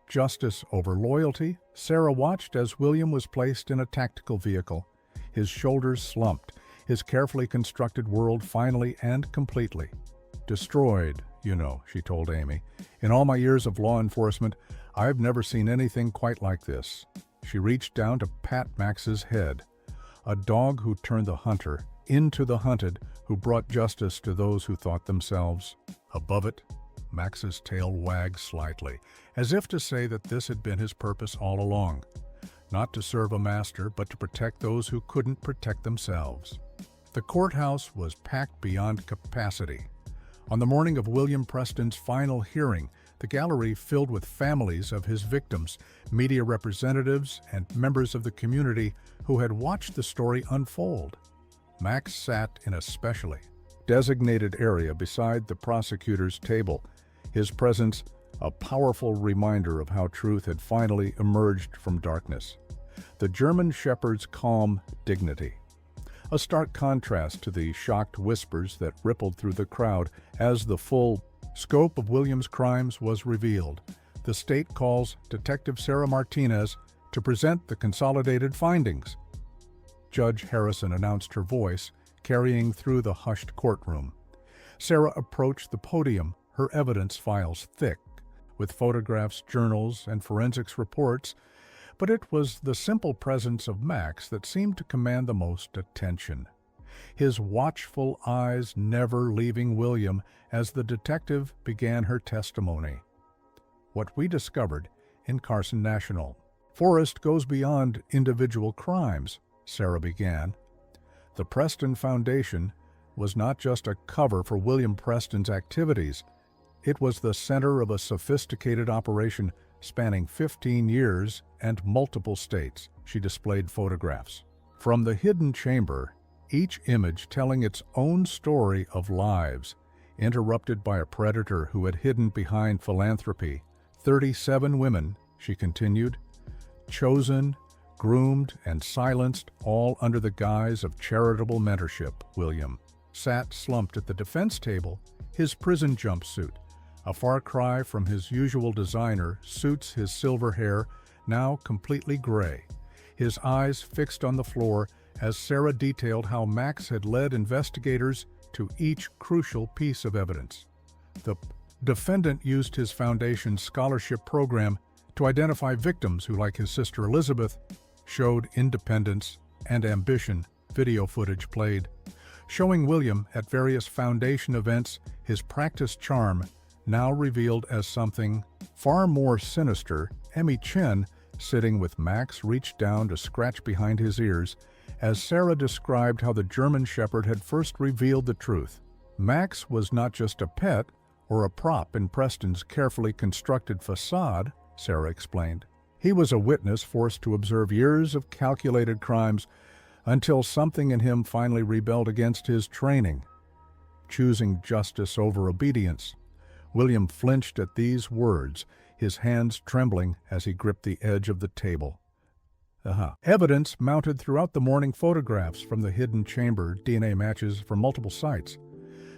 justice over loyalty. Sarah watched as William was placed in a tactical vehicle, his shoulders slumped, his carefully constructed world finally and completely destroyed. "You know," she told Amy, "in all my years of law enforcement, I've never seen anything quite like this." She reached down to pat Max's head. A dog who turned the hunter into the hunted, who brought justice to those who thought themselves above it. Max's tail wagged slightly, as if to say that this had been his purpose all along. Not to serve a master, but to protect those who couldn't protect themselves. The courthouse was packed beyond capacity. On the morning of William Preston's final hearing, the gallery filled with families of his victims, media representatives, and members of the community who had watched the story unfold. Max sat in a specially designated area beside the prosecutor's table, his presence a powerful reminder of how truth had finally emerged from darkness. The German shepherd's calm dignity, a stark contrast to the shocked whispers that rippled through the crowd as the full scope of William's crimes was revealed. The state calls Detective Sarah Martinez to present the consolidated findings. Judge Harrison announced, her voice carrying through the hushed courtroom. Sarah approached the podium, her evidence files thick with photographs, journals, and forensics reports, but it was the simple presence of Max that seemed to command the most attention, his watchful eyes never leaving William as the detective began her testimony. "What we discovered in Carson National Forest goes beyond individual crimes," Sarah began. "The Preston Foundation was not just a cover for William Preston's activities. It was the center of a sophisticated operation spanning 15 years and multiple states." She displayed photographs from the hidden chamber, each image telling its own story of lives interrupted by a predator who had hidden behind philanthropy. 37 women, she continued, chosen, groomed and silenced, all under the guise of charitable mentorship. William sat slumped at the defense table, his prison jumpsuit, a far cry from his usual designer suits, his silver hair now completely gray, his eyes fixed on the floor as Sarah detailed how Max had led investigators to each crucial piece of evidence. The defendant used his foundation's scholarship program to identify victims who, like his sister Elizabeth, showed independence and ambition. Video footage played, showing William at various foundation events, his practiced charm now revealed as something far more sinister. Emmy Chen, sitting with Max, reached down to scratch behind his ears as Sarah described how the German Shepherd had first revealed the truth. Max was not just a pet or a prop in Preston's carefully constructed facade, Sarah explained. He was a witness forced to observe years of calculated crimes until something in him finally rebelled against his training, choosing justice over obedience. William flinched at these words, his hands trembling as he gripped the edge of the table. Evidence mounted throughout the morning: photographs from the hidden chamber, DNA matches from multiple sites,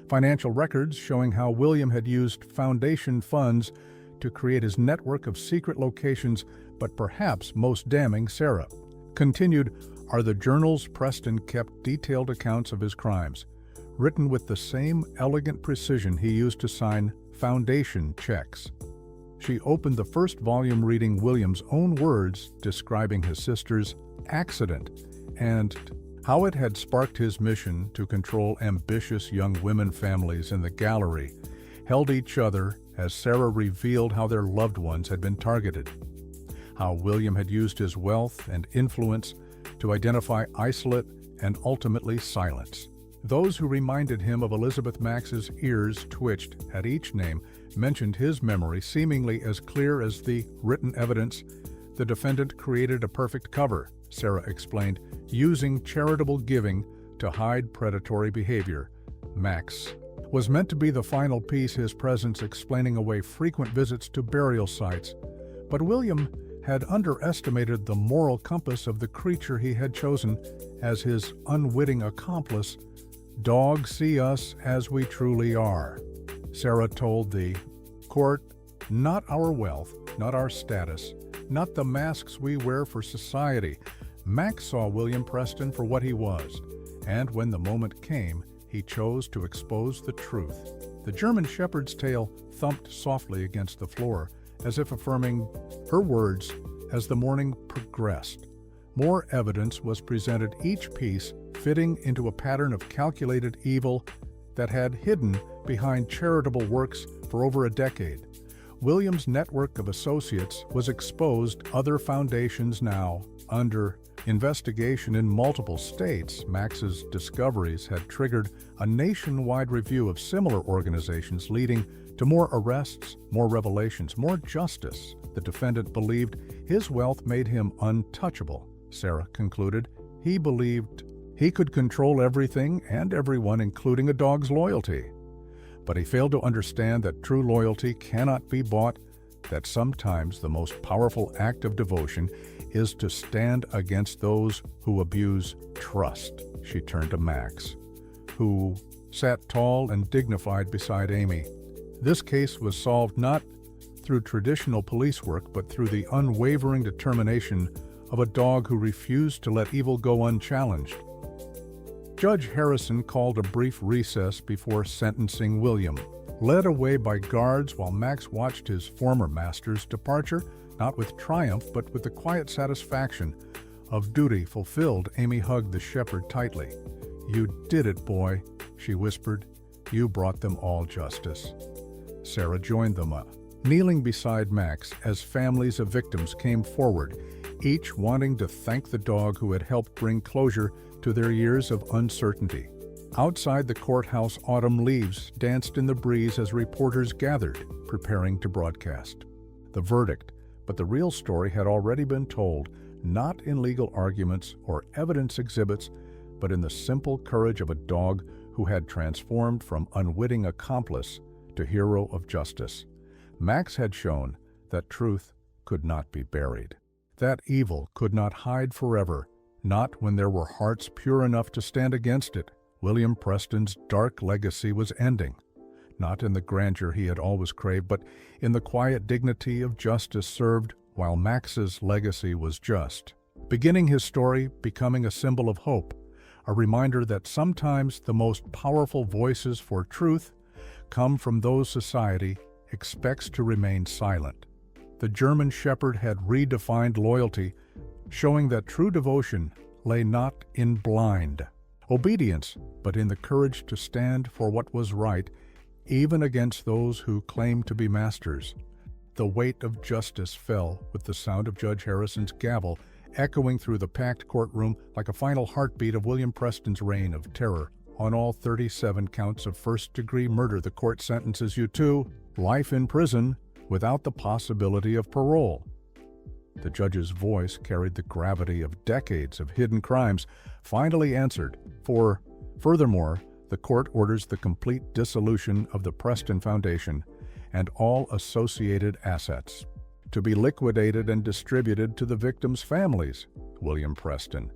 financial records showing how William had used foundation funds to create his network of secret locations, but perhaps most damning, Sarah continued, are the journals Preston kept detailed accounts of his crimes, written with the same elegant precision he used to sign foundation checks. She opened the first volume reading William's own words describing his sister's accident and how it had sparked his mission to control ambitious young women families. In the gallery held each other as Sarah revealed how their loved ones had been targeted, how William had used his wealth and influence to identify, isolate, and ultimately silence those who reminded him of Elizabeth. Max's ears twitched at each name, mentioned his memory seemingly as clear as the written evidence. The defendant created a perfect cover, Sarah explained, using charitable giving to hide predatory behavior. Max was meant to be the final piece, his presence explaining away frequent visits to burial sites. But William had underestimated the moral compass of the creature he had chosen as his unwitting accomplice. Dogs see us as we truly are, Sarah told the court, not our wealth, not our status, not the masks we wear for society. Max saw William Preston for what he was, and when the moment came, he chose to expose the truth. The German Shepherd's tail thumped softly against the floor, as if affirming her words. As the morning progressed, more evidence was presented, each piece fitting into a pattern of calculated evil that had hidden behind charitable works for over a decade. William's network of associates was exposed, other foundations now under investigation in multiple states. Max's discoveries had triggered a nationwide review of similar organizations, leading to more arrests, more revelations, more justice. The defendant believed his wealth made him untouchable, Sarah concluded. He believed he could control everything and everyone, including a dog's loyalty. But he failed to understand that true loyalty cannot be bought, that sometimes the most powerful act of devotion is to stand against those who abuse trust. She turned to Max, who sat tall and dignified beside Amy. This case was solved not through traditional police work, but through the unwavering determination of a dog who refused to let evil go unchallenged. Judge Harrison called a brief recess before sentencing William. Led away by guards while Max watched his former master's departure, not with triumph, but with the quiet satisfaction of duty fulfilled, Amy hugged the shepherd tightly. "You did it, boy," she whispered. "You brought them all justice." Sarah joined them, kneeling beside Max as families of victims came forward, each wanting to thank the dog who had helped bring closure to their years of uncertainty. Outside the courthouse, autumn leaves danced in the breeze as reporters gathered, preparing to broadcast the verdict. But the real story had already been told, not in legal arguments or evidence exhibits, but in the simple courage of a dog who had transformed from unwitting accomplice to hero of justice. Max had shown that truth could not be buried. That evil could not hide forever, not when there were hearts pure enough to stand against it. William Preston's dark legacy was ending, not in the grandeur he had always craved, but in the quiet dignity of justice served while Max's legacy was just. Beginning his story, becoming a symbol of hope, a reminder that sometimes the most powerful voices for truth come from those society expects to remain silent. The German Shepherd had redefined loyalty, showing that true devotion lay not in blind obedience, but in the courage to stand for what was right, even against those who claimed to be masters. The weight of justice fell with the sound of Judge Harrison's gavel echoing through the packed courtroom like a final heartbeat of William Preston's reign of terror. On all 37 counts of first-degree murder, the court sentences you to life in prison without the possibility of parole. The judge's voice carried the gravity of decades of hidden crimes, finally answered. Furthermore, the court orders the complete dissolution of the Preston Foundation and all associated assets to be liquidated and distributed to the victims' families. William Preston,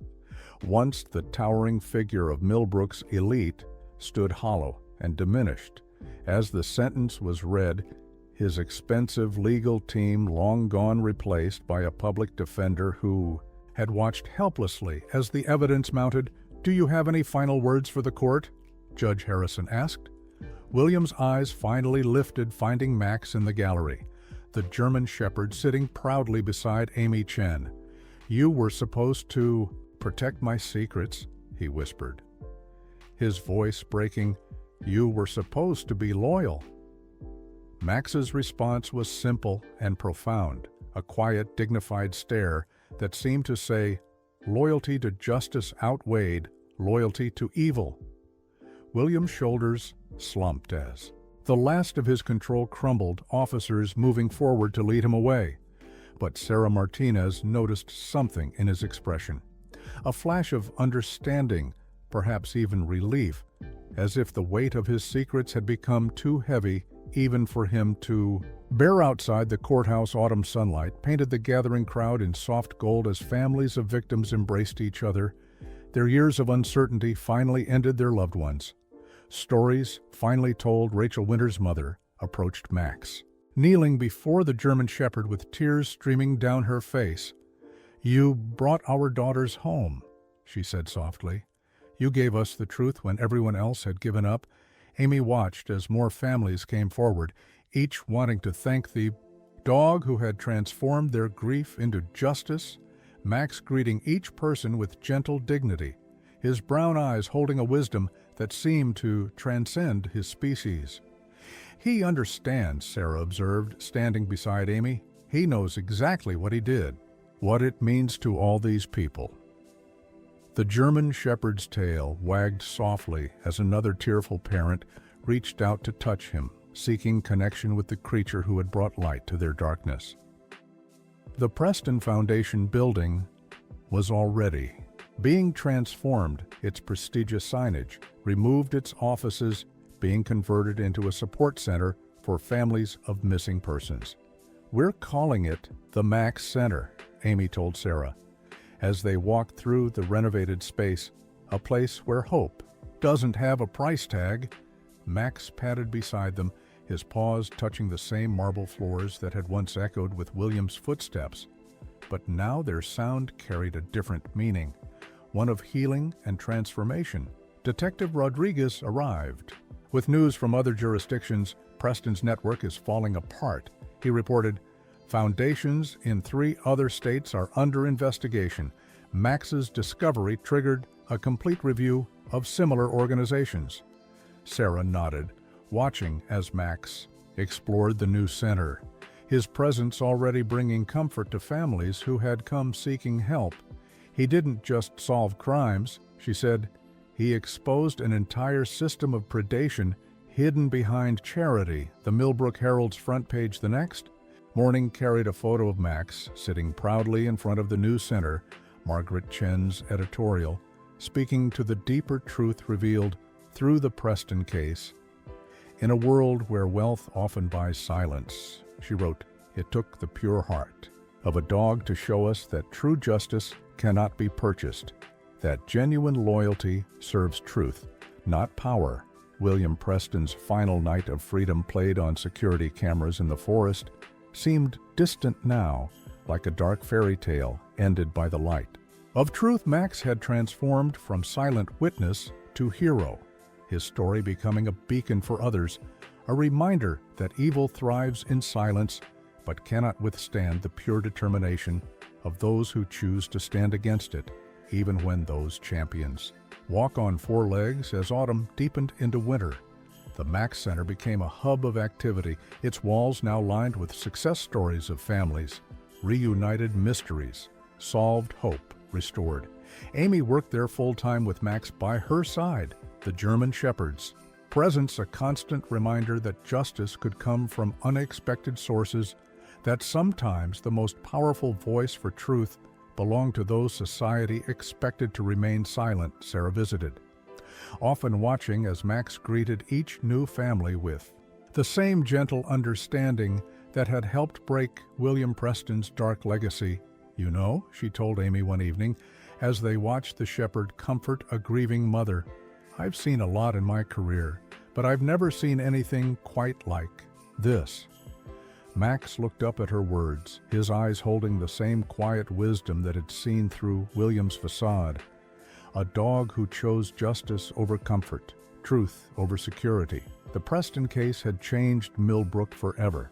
once the towering figure of Millbrook's elite, stood hollow and diminished. As the sentence was read, his expensive legal team long gone replaced by a public defender who had watched helplessly as the evidence mounted. "Do you have any final words for the court?" Judge Harrison asked. William's eyes finally lifted, finding Max in the gallery, the German Shepherd sitting proudly beside Amy Chen. "You were supposed to protect my secrets," he whispered, his voice breaking. "You were supposed to be loyal." Max's response was simple and profound, a quiet, dignified stare that seemed to say, loyalty to justice outweighed loyalty to evil. William's shoulders slumped as the last of his control crumbled, officers moving forward to lead him away. But Sarah Martinez noticed something in his expression, a flash of understanding, perhaps even relief, as if the weight of his secrets had become too heavy even for him to bear. Outside, the courthouse autumn sunlight painted the gathering crowd in soft gold as families of victims embraced each other. Their years of uncertainty finally ended their loved ones. Stories finally told. Rachel Winter's mother approached Max, kneeling before the German Shepherd with tears streaming down her face. "You brought our daughters home," she said softly. "You gave us the truth when everyone else had given up." Amy watched as more families came forward, each wanting to thank the dog who had transformed their grief into justice. Max greeting each person with gentle dignity, his brown eyes holding a wisdom that seemed to transcend his species. "He understands," Sarah observed, standing beside Amy. "He knows exactly what he did, what it means to all these people." The German Shepherd's tail wagged softly as another tearful parent reached out to touch him, seeking connection with the creature who had brought light to their darkness. The Preston Foundation building was already being transformed, its prestigious signage removed, its offices being converted into a support center for families of missing persons. "We're calling it the Max Center," Amy told Sarah, as they walked through the renovated space, "a place where hope doesn't have a price tag." Max padded beside them, his paws touching the same marble floors that had once echoed with William's footsteps. But now their sound carried a different meaning, one of healing and transformation. Detective Rodriguez arrived. With news from other jurisdictions, Preston's network is falling apart. He reported, "Foundations in 3 other states are under investigation." Max's discovery triggered a complete review of similar organizations. Sarah nodded, watching as Max explored the new center, his presence already bringing comfort to families who had come seeking help. "He didn't just solve crimes," she said. "He exposed an entire system of predation hidden behind charity." The Millbrook Herald's front page the next morning carried a photo of Max sitting proudly in front of the new center, Margaret Chen's editorial, speaking to the deeper truth revealed through the Preston case. "In a world where wealth often buys silence," she wrote, "it took the pure heart of a dog to show us that true justice cannot be purchased, that genuine loyalty serves truth, not power. William Preston's final night of freedom, played on security cameras in the forest, seemed distant now, like a dark fairy tale ended by the light. Of truth, Max had transformed from silent witness to hero, his story becoming a beacon for others, a reminder that evil thrives in silence but cannot withstand the pure determination of those who choose to stand against it, even when those champions walk on four legs. As autumn deepened into winter, the Max Center became a hub of activity, its walls now lined with success stories of families, reunited mysteries, solved hope restored. Amy worked there full-time with Max by her side, the German Shepherds. Presence a constant reminder that justice could come from unexpected sources, that sometimes the most powerful voice for truth belonged to those society expected to remain silent. Sarah visited, often watching as Max greeted each new family with the same gentle understanding that had helped break William Preston's dark legacy. "You know," she told Amy one evening, as they watched the shepherd comfort a grieving mother, "I've seen a lot in my career, but I've never seen anything quite like this." Max looked up at her words, his eyes holding the same quiet wisdom that had seen through William's facade. A dog who chose justice over comfort, truth over security. The Preston case had changed Millbrook forever,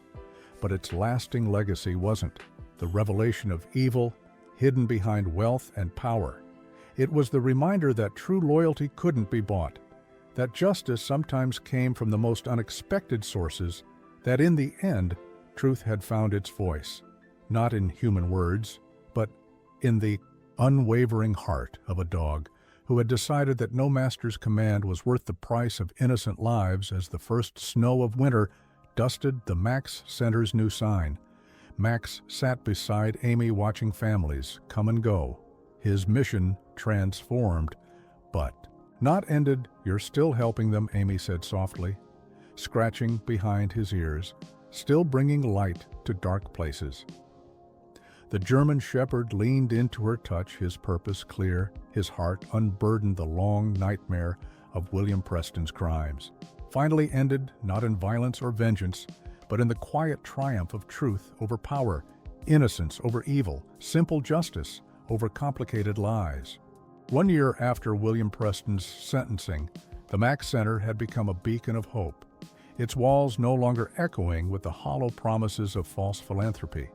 but its lasting legacy wasn't. The revelation of evil hidden behind wealth and power. It was the reminder that true loyalty couldn't be bought, that justice sometimes came from the most unexpected sources, that in the end, truth had found its voice, not in human words, but in the unwavering heart of a dog who had decided that no master's command was worth the price of innocent lives. As the first snow of winter dusted the Max Center's new sign, Max sat beside Amy, watching families come and go, his mission transformed, but not ended. "You're still helping them," Amy said softly, scratching behind his ears, still bringing light to dark places. The German shepherd leaned into her touch, his purpose clear, his heart unburdened. The long nightmare of William Preston's crimes finally ended, not in violence or vengeance, but in the quiet triumph of truth over power, innocence over evil, simple justice over complicated lies. 1 year after William Preston's sentencing, the Max Center had become a beacon of hope, its walls no longer echoing with the hollow promises of false philanthropy,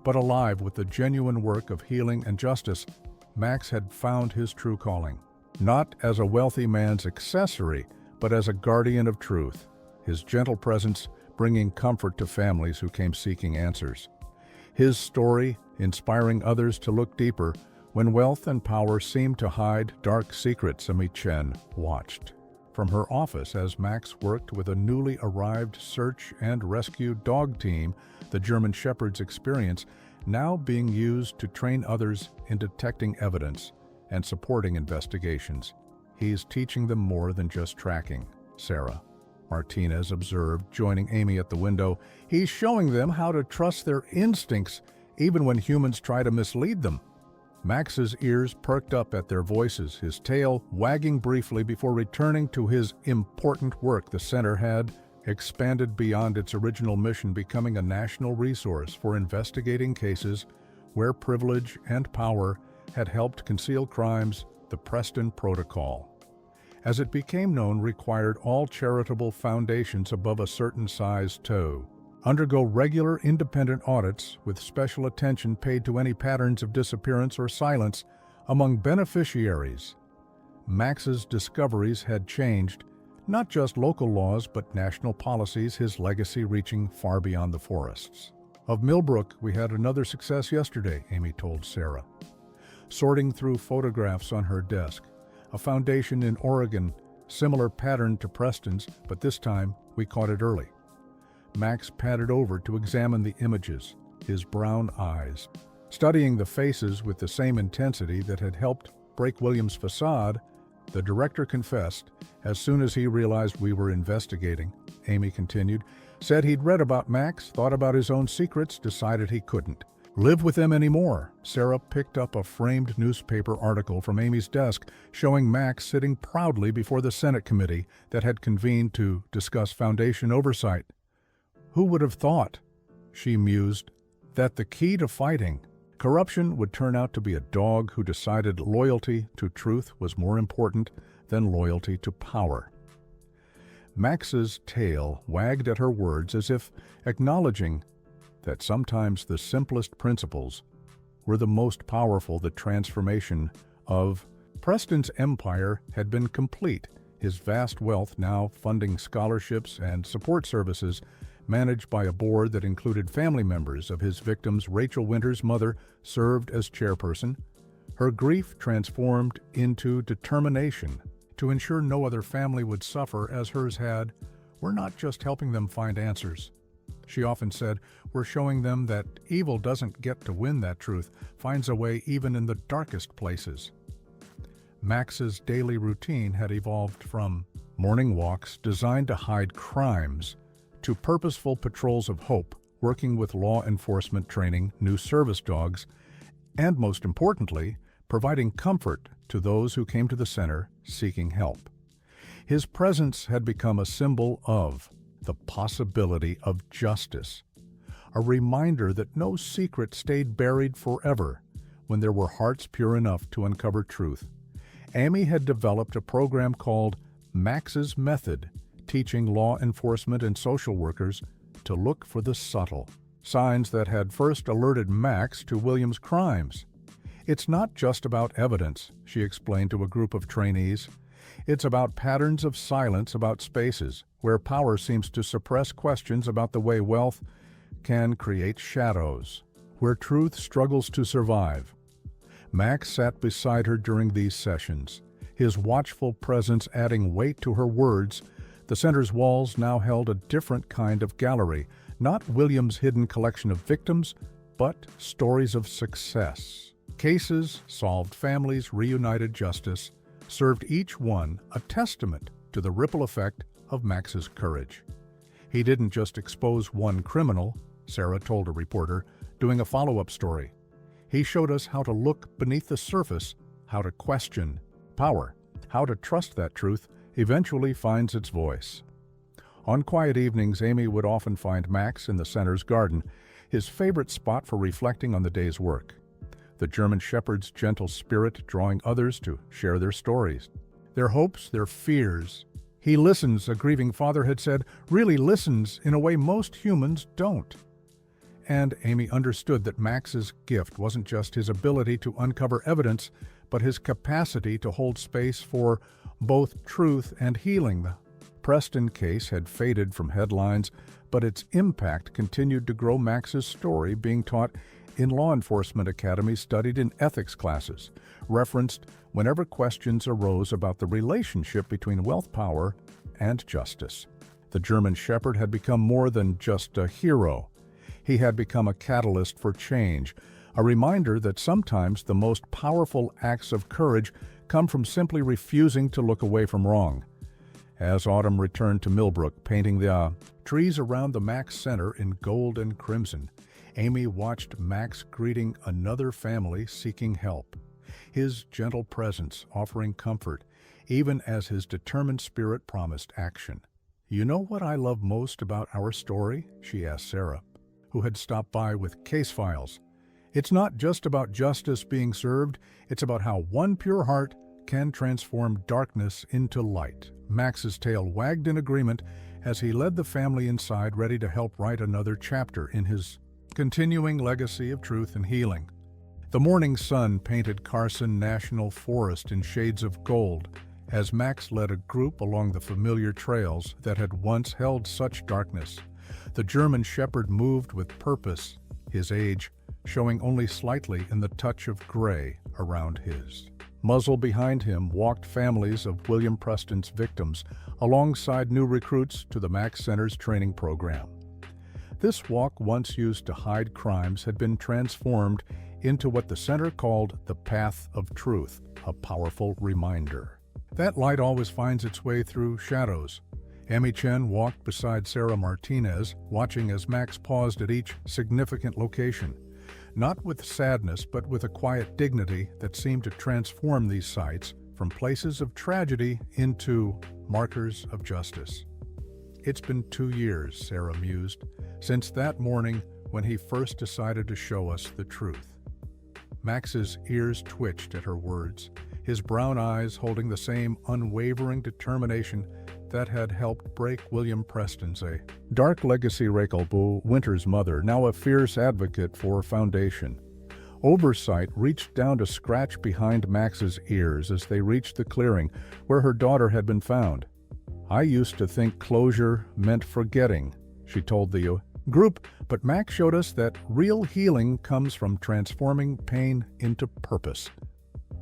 but alive with the genuine work of healing and justice. Max had found his true calling, not as a wealthy man's accessory, but as a guardian of truth, his gentle presence bringing comfort to families who came seeking answers. His story inspiring others to look deeper when wealth and power seemed to hide dark secrets. Amy Chen watched from her office as Max worked with a newly arrived search and rescue dog team, the German Shepherd's experience now being used to train others in detecting evidence and supporting investigations. He's teaching them more than just tracking, Sarah Martinez observed, joining Amy at the window. He's showing them how to trust their instincts even when humans try to mislead them. Max's ears perked up at their voices, his tail wagging briefly before returning to his important work. The center had expanded beyond its original mission, becoming a national resource for investigating cases where privilege and power had helped conceal crimes. The Preston Protocol, as it became known, required all charitable foundations above a certain size to undergo regular independent audits, with special attention paid to any patterns of disappearance or silence among beneficiaries. Max's discoveries had changed not just local laws but national policies, his legacy reaching far beyond the forests of Millbrook. "We had another success yesterday," Amy told Sarah, sorting through photographs on her desk. "A foundation in Oregon, similar pattern to Preston's, but this time we caught it early." Max padded over to examine the images, his brown eyes studying the faces with the same intensity that had helped break William's facade. The director confessed, "As soon as he realized we were investigating," Amy continued, "said he'd read about Max, thought about his own secrets, decided he couldn't live with them anymore. Sarah picked up a framed newspaper article from Amy's desk showing Max sitting proudly before the Senate committee that had convened to discuss foundation oversight. Who would have thought, she mused, that the key to fighting corruption would turn out to be a dog who decided loyalty to truth was more important than loyalty to power. Max's tail wagged at her words as if acknowledging that sometimes the simplest principles were the most powerful. The transformation of Preston's empire had been complete, his vast wealth now funding scholarships and support services managed by a board that included family members of his victims. Rachel Winter's mother served as chairperson. Her grief transformed into determination to ensure no other family would suffer as hers had. We're not just helping them find answers. She often said, we're showing them that evil doesn't get to win. That truth finds a way even in the darkest places. Max's daily routine had evolved from morning walks designed to hide crimes to purposeful patrols of hope, working with law enforcement, training new service dogs, and most importantly, providing comfort to those who came to the center seeking help. His presence had become a symbol of the possibility of justice, a reminder that no secret stayed buried forever when there were hearts pure enough to uncover truth. Amy had developed a program called Max's Method, teaching law enforcement and social workers to look for the subtle signs that had first alerted Max to William's crimes. It's not just about evidence, she explained to a group of trainees. It's about patterns of silence, about spaces where power seems to suppress questions, about the way wealth can create shadows, where truth struggles to survive. Max sat beside her during these sessions, his watchful presence adding weight to her words. The center's walls now held a different kind of gallery, not William's hidden collection of victims, but stories of success. Cases solved, families reunited, justice served, each one a testament to the ripple effect of Max's courage. He didn't just expose one criminal, Sarah told a reporter, doing a follow-up story. He showed us how to look beneath the surface, how to question power, how to trust that truth eventually finds its voice. On quiet evenings, Amy would often find Max in the center's garden, his favorite spot for reflecting on the day's work. The German Shepherd's gentle spirit drawing others to share their stories, their hopes, their fears. He listens, a grieving father had said, really listens in a way most humans don't. And Amy understood that Max's gift wasn't just his ability to uncover evidence, but his capacity to hold space for both truth and healing. The Preston case had faded from headlines, but its impact continued to grow. Max's story being taught in law enforcement academies, studied in ethics classes, referenced whenever questions arose about the relationship between wealth, power, and justice. The German Shepherd had become more than just a hero. He had become a catalyst for change, a reminder that sometimes the most powerful acts of courage come from simply refusing to look away from wrong. As autumn returned to Millbrook, painting the trees around the Max Center in gold and crimson, Amy watched Max greeting another family seeking help, his gentle presence offering comfort, even as his determined spirit promised action. You know what I love most about our story? She asked Sarah, who had stopped by with case files. It's not just about justice being served, it's about how one pure heart can transform darkness into light. Max's tail wagged in agreement as he led the family inside, ready to help write another chapter in his continuing legacy of truth and healing. The morning sun painted Carson National Forest in shades of gold as Max led a group along the familiar trails that had once held such darkness. The German Shepherd moved with purpose, his age showing only slightly in the touch of gray around his muzzle. Behind him walked families of William Preston's victims alongside new recruits to the Max Center's training program. This walk, once used to hide crimes, had been transformed into what the center called the Path of Truth, a powerful reminder. That light always finds its way through shadows. Amy Chen walked beside Sarah Martinez, watching as Max paused at each significant location. not with sadness but with a quiet dignity that seemed to transform these sites from places of tragedy into markers of justice. It's been 2 years, Sarah mused, since that morning when he first decided to show us the truth. Max's ears twitched at her words, his brown eyes holding the same unwavering determination that had helped break William Preston's a dark legacy. Rakelbu, Winter's mother, now a fierce advocate for Foundation. Oversight reached down to scratch behind Max's ears as they reached the clearing where her daughter had been found. I used to think closure meant forgetting, she told the group, but Max showed us that real healing comes from transforming pain into purpose.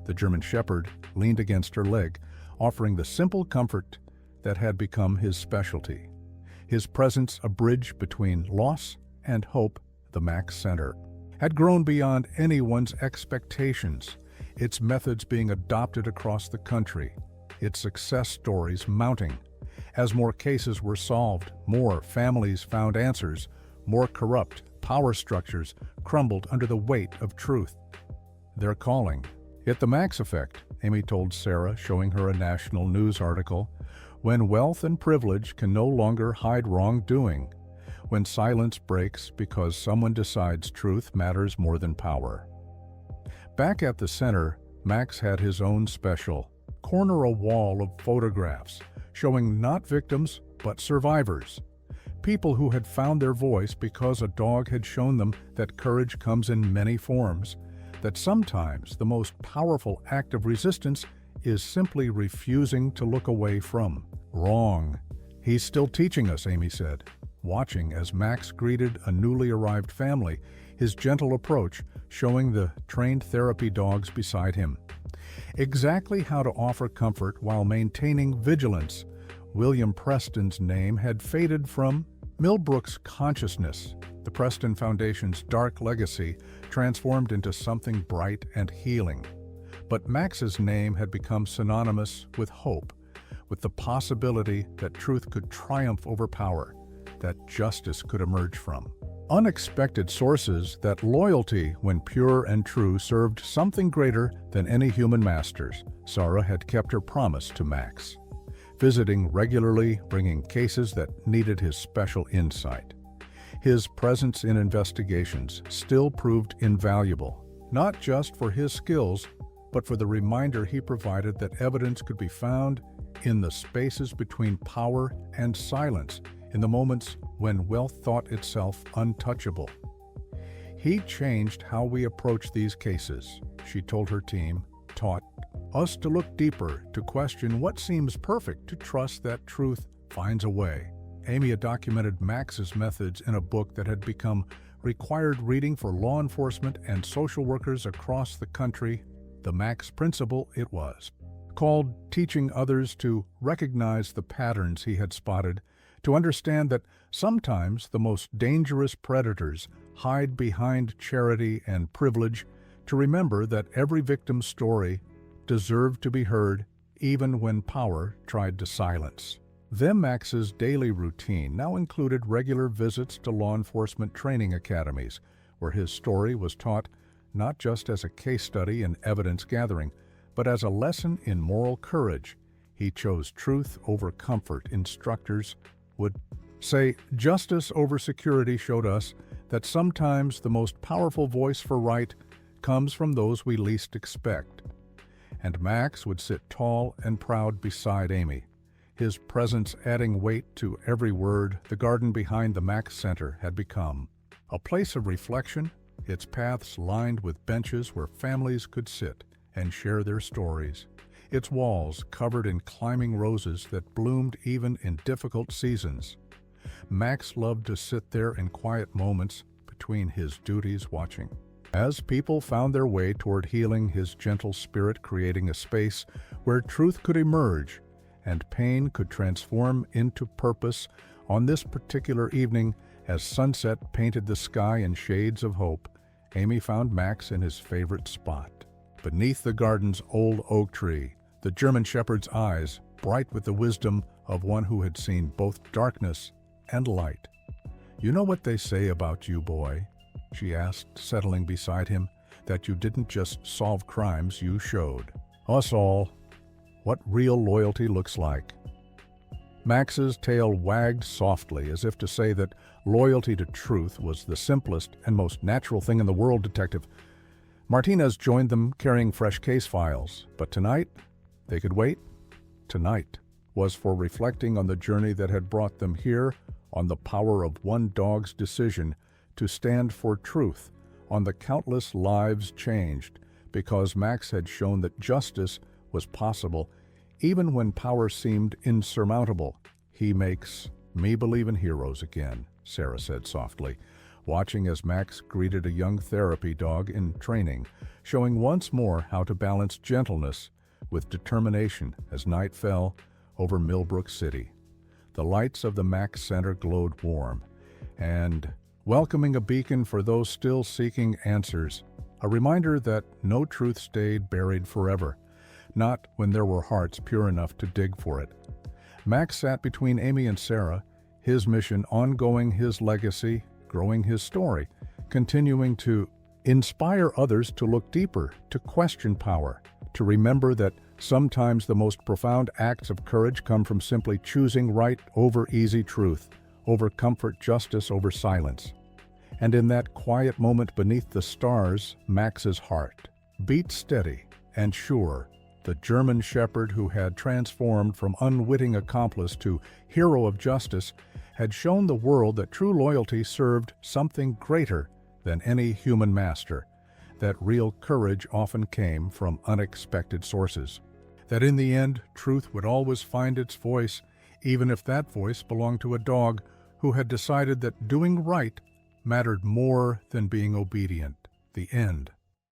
The German Shepherd leaned against her leg, offering the simple comfort that had become his specialty. His presence a bridge between loss and hope. The Max Center had grown beyond anyone's expectations, its methods being adopted across the country, its success stories mounting. As more cases were solved, more families found answers, more corrupt power structures crumbled under the weight of truth. They're calling it the Max Effect, Amy told Sarah, showing her a national news article. When wealth and privilege can no longer hide wrongdoing, when silence breaks because someone decides truth matters more than power. Back at the center, Max had his own special corner, a wall of photographs showing not victims but survivors, people who had found their voice because a dog had shown them that courage comes in many forms, that sometimes the most powerful act of resistance is simply refusing to look away from wrong. He's still teaching us, Amy said, watching as Max greeted a newly arrived family, his gentle approach showing the trained therapy dogs beside him exactly how to offer comfort while maintaining vigilance. William Preston's name had faded from Millbrook's consciousness. The Preston Foundation's dark legacy transformed into something bright and healing. But Max's name had become synonymous with hope, with the possibility that truth could triumph over power, that justice could emerge from unexpected sources, that loyalty, when pure and true, served something greater than any human masters. Sarah had kept her promise to Max, visiting regularly, bringing cases that needed his special insight. His presence in investigations still proved invaluable, not just for his skills, but for the reminder he provided that evidence could be found in the spaces between power and silence, in the moments when wealth thought itself untouchable. He changed how we approach these cases, she told her team, taught us to look deeper, to question what seems perfect, to trust that truth finds a way. Amy had documented Max's methods in a book that had become required reading for law enforcement and social workers across the country. The Max Principle it was, called Teaching Others to Recognize the Patterns he had spotted, to understand that sometimes the most dangerous predators hide behind charity and privilege, to remember that every victim's story deserved to be heard even when power tried to silence them. Max's daily routine now included regular visits to law enforcement training academies, where his story was taught not just as a case study in evidence gathering, but as a lesson in moral courage. He chose truth over comfort. Instructors would say justice over security showed us that sometimes the most powerful voice for right comes from those we least expect. And Max would sit tall and proud beside Amy, his presence adding weight to every word. The garden behind the Max Center had become a place of reflection, its paths lined with benches where families could sit and share their stories, its walls covered in climbing roses that bloomed even in difficult seasons. Max loved to sit there in quiet moments between his duties, watching as people found their way toward healing, his gentle spirit creating a space where truth could emerge and pain could transform into purpose. On this particular evening, as sunset painted the sky in shades of hope, Amy found Max in his favorite spot, beneath the garden's old oak tree, the German Shepherd's eyes bright with the wisdom of one who had seen both darkness and light. "You know what they say about you, boy? she asked, settling beside him. That you didn't just solve crimes, you showed us all what real loyalty looks like. Max's tail wagged softly, as if to say that loyalty to truth was the simplest and most natural thing in the world, Detective. Martinez joined them carrying fresh case files, but tonight, they could wait. Tonight was for reflecting on the journey that had brought them here, on the power of one dog's decision to stand for truth, on the countless lives changed because Max had shown that justice was possible even when power seemed insurmountable. He makes me believe in heroes again, Sarah said softly, watching as Max greeted a young therapy dog in training, showing once more how to balance gentleness with determination as night fell over Millbrook City. The lights of the Max Center glowed warm and welcoming, a beacon for those still seeking answers, a reminder that no truth stayed buried forever, not when there were hearts pure enough to dig for it. Max sat between Amy and Sarah, his mission ongoing, his legacy growing, his story continuing to inspire others to look deeper, to question power, to remember that sometimes the most profound acts of courage come from simply choosing right over easy truth, over comfort, justice over silence. And in that quiet moment beneath the stars, Max's heart beat steady and sure. The German shepherd who had transformed from unwitting accomplice to hero of justice had shown the world that true loyalty served something greater than any human master, that real courage often came from unexpected sources, that in the end truth would always find its voice, even if that voice belonged to a dog who had decided that doing right mattered more than being obedient. The end.